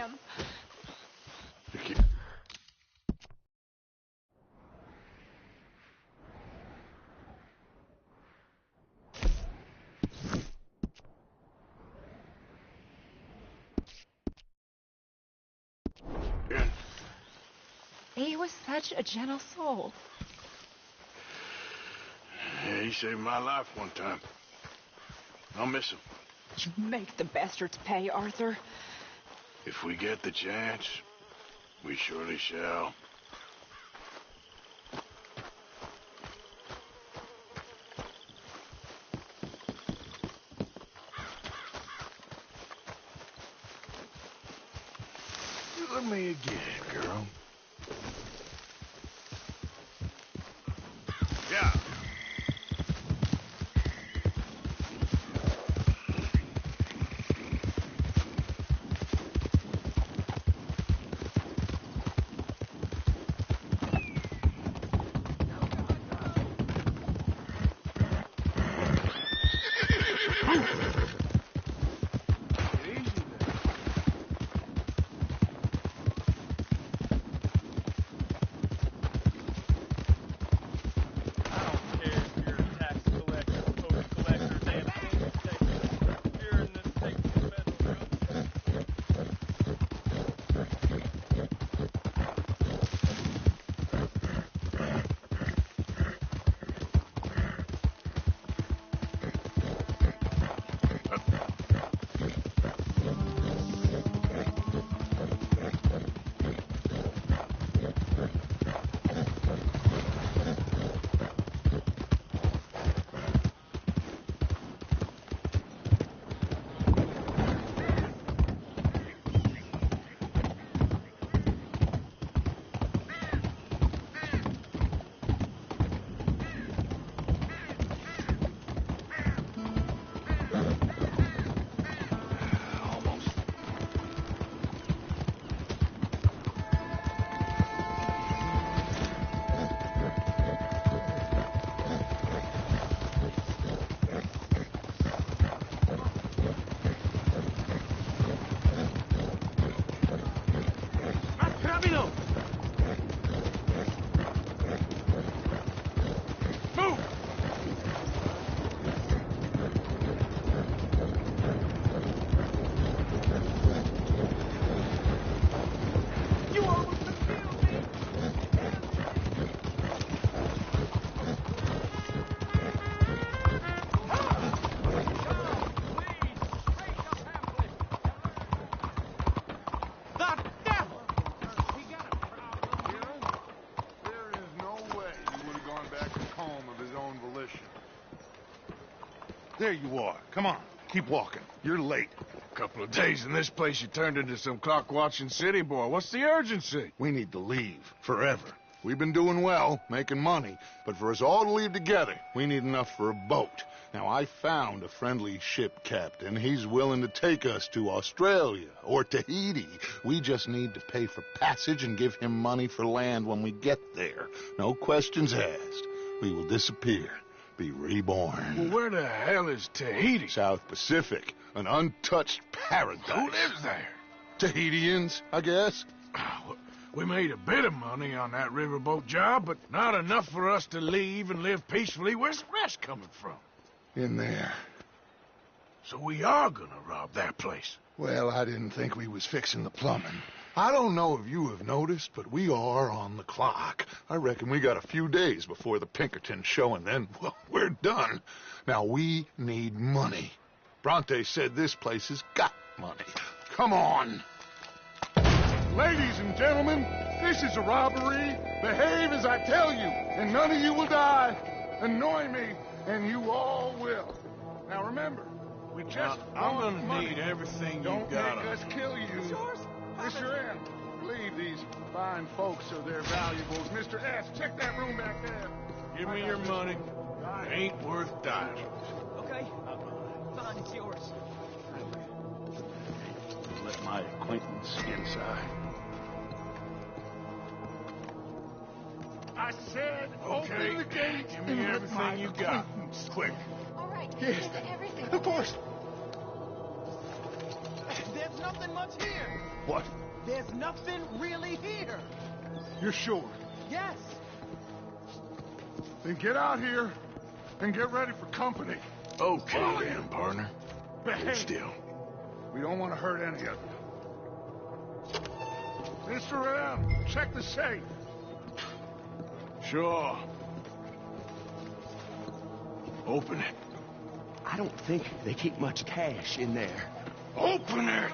him. He was such a gentle soul. Yeah, he saved my life one time. I'll miss him. You make the bastards pay, Arthur. If we get the chance, we surely shall. Let me again, girl. Yeah. There you are. Come on. Keep walking. You're late. A couple of days in this place, you turned into some clock-watching city boy. What's the urgency? We need to leave. Forever. We've been doing well, making money, but for us all to leave together, we need enough for a boat. Now, I found a friendly ship captain. He's willing to take us to Australia or Tahiti. We just need to pay for passage and give him money for land when we get there. No questions asked. We will disappear. Be reborn. Well, where the hell is Tahiti? South Pacific. An untouched paradise. Who lives there? Tahitians, I guess. We made a bit of money on that riverboat job, but not enough for us to leave and live peacefully. Where's the rest coming from? In there. So we are gonna rob that place. Well, I didn't think we was fixing the plumbing. I don't know if you have noticed, but we are on the clock. I reckon we got a few days before the Pinkerton show, and then, well, we're done. Now, we need money. Bronte said this place has got money. Come on. Ladies and gentlemen, this is a robbery. Behave as I tell you, and none of you will die. Annoy me, and you all will. Now, remember, we just I'm want gonna money. need everything you Don't got make on. us kill you. It's yours? Mr. M, leave these fine folks or their valuables. Mr. S, check that room back there. Give me your money. It ain't worth dying. Okay. Fine, it's yours. Let my acquaintance inside. I said, Okay. open the gate. Give me and let everything my you got. acquaintance Quick. All right. Yes. Everything. Of course. There's no nothing much here. What? There's nothing really here. You're sure? Yes. Then get out here and get ready for company. Okay, then, partner. Behave. Still. We don't want to hurt any of you. Mr. M, check the safe. Sure. Open it. I don't think they keep much cash in there. Open it!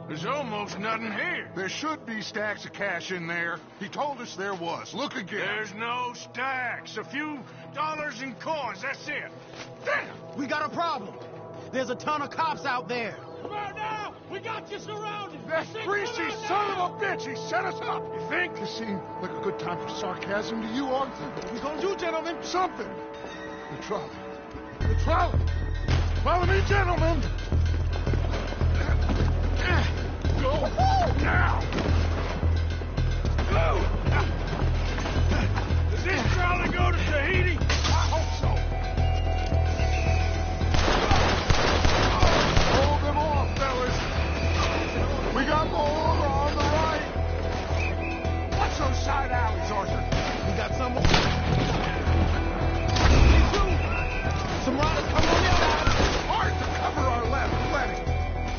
There's almost nothing here. There should be stacks of cash in there. He told us there was. Look again. There's no stacks. A few dollars in coins, that's it. Damn! We got a problem. There's a ton of cops out there. Come on now! We got you surrounded! That greasy son of a bitch! He set us up! You think? This seemed like a good time for sarcasm to you, Arthur. What we gonna do, gentlemen? Something! The trolley. The trolley! Follow me, gentlemen! Go now! Go! Does this trolley go to Tahiti? I hope so. Hold them off, fellas. We got more on the right. Watch those side alleys, Arthur. We got some more. Me too. Some riders coming on the side. Arthur, cover our left. Lenny.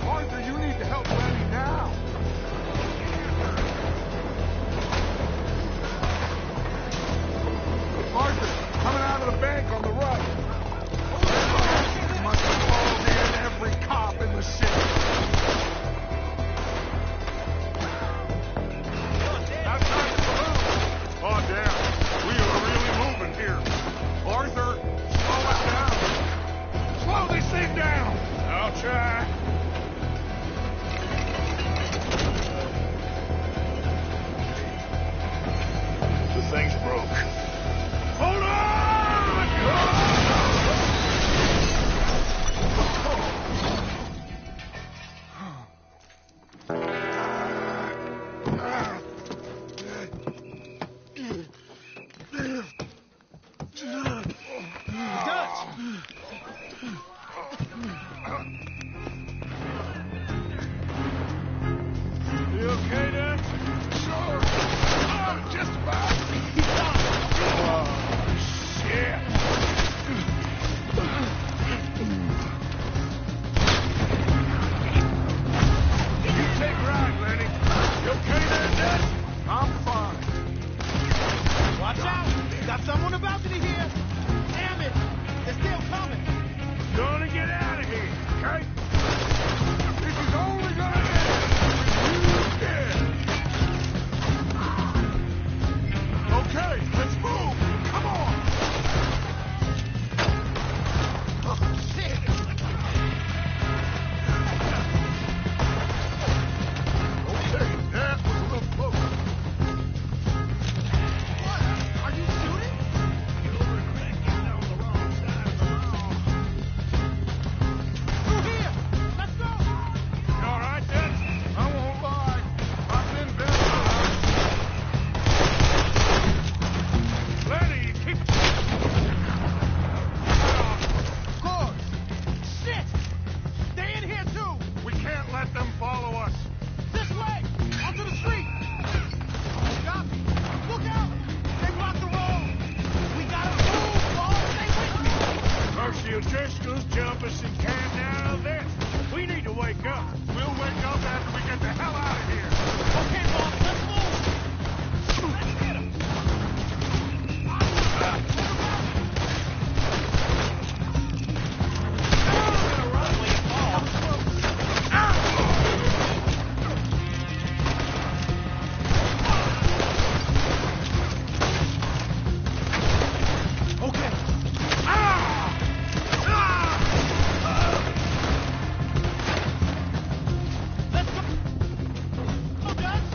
Arthur, you need to help Lenny now. Arthur, coming out of the bank on the right. Must have called in every cop in the city. Outside the saloon. Oh, damn. We are really moving here. Arthur, slow us down. Slow this thing down. I'll try. The thing's broke. Hold on! You okay there? Sure. Oh, just about. Shit! You take right, Lenny. You okay there, Dad? I'm fine. Watch out. We got someone about to here. Damn it. They're still coming. Gonna get out of here, okay? This is only gonna end with you dead. Okay, let's move. Come on. Oh, shit. Okay, that was a little close. What? Are you shooting? You'll regret getting on the wrong side of the law. Through here. Let's go. You all right, Dad? I won't lie. I've been better. Lenny, you keep... Of course. Shit. Stay in here, too. We can't let them follow us. This way. Onto the street. Oh, copy. Look out. They blocked the road. We gotta move, Paul. Stay with me. Mercy O'Driscoll's jump us and can down this. We need to wake up. We'll wake up after we get the hell out of here. Okay, boss. Let's move. Let's get him. Okay. Let's go. Oh, Dutch.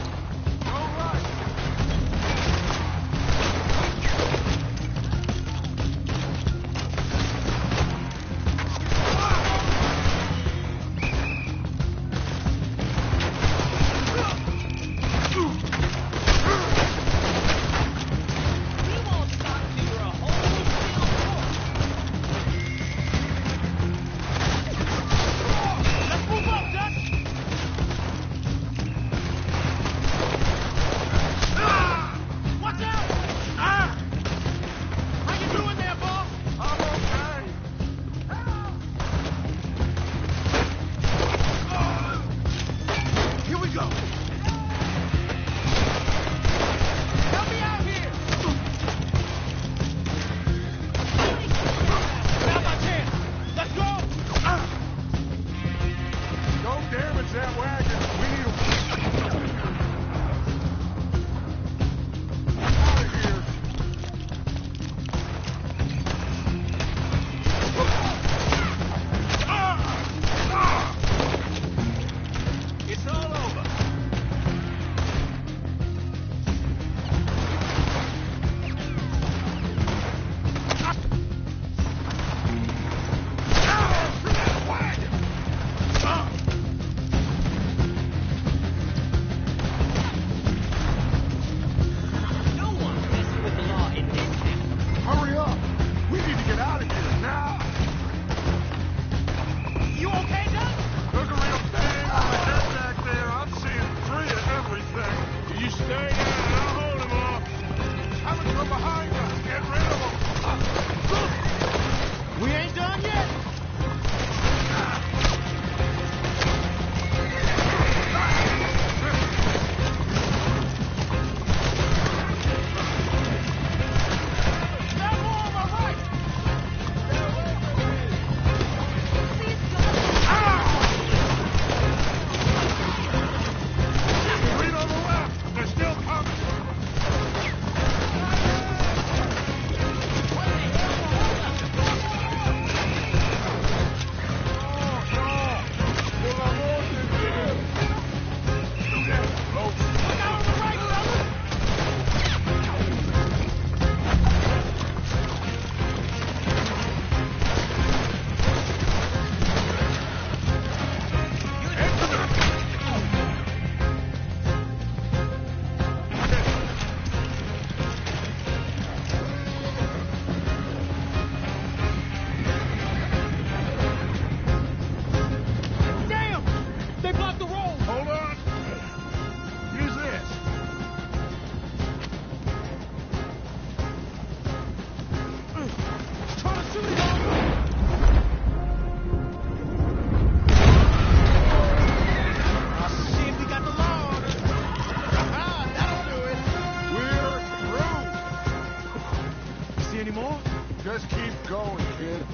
Keep going, kid.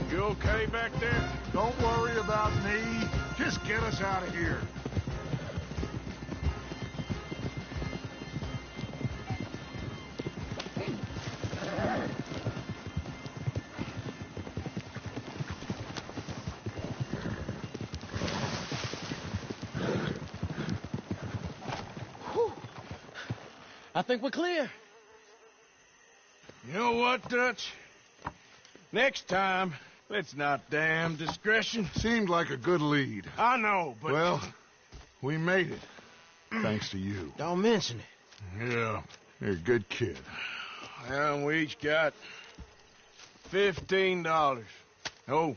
You okay back there? Don't worry about me. Just get us out of here. I think we're clear. You know what, Dutch? Next time, let's not damn discretion. Seemed like a good lead. I know, but... Well, we made it. Thanks to you. Don't mention it. Yeah, you're a good kid. And we each got $15. Oh,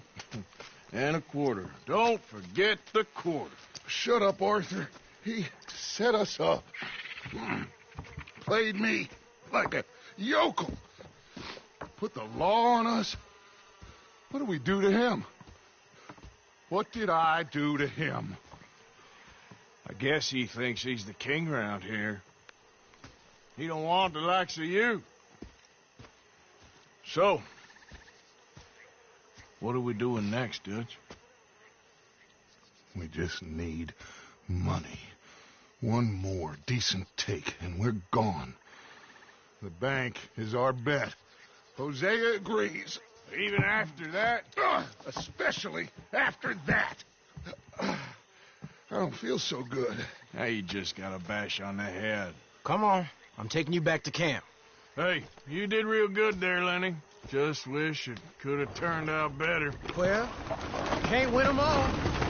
and a quarter. Don't forget the quarter. Shut up, Arthur. He set us up. Played me like a yokel. Put the law on us. What did we do to him? What did I do to him? I guess he thinks he's the king around here. He don't want the likes of you. So, what are we doing next, Dutch? We just need money. One more decent take, and we're gone. The bank is our bet. Hosea agrees. Even after that? Especially after that. I don't feel so good. Now you just got a bash on the head. Come on. I'm taking you back to camp. Hey, you did real good there, Lenny. Just wish it could have turned out better. Well, can't win them all.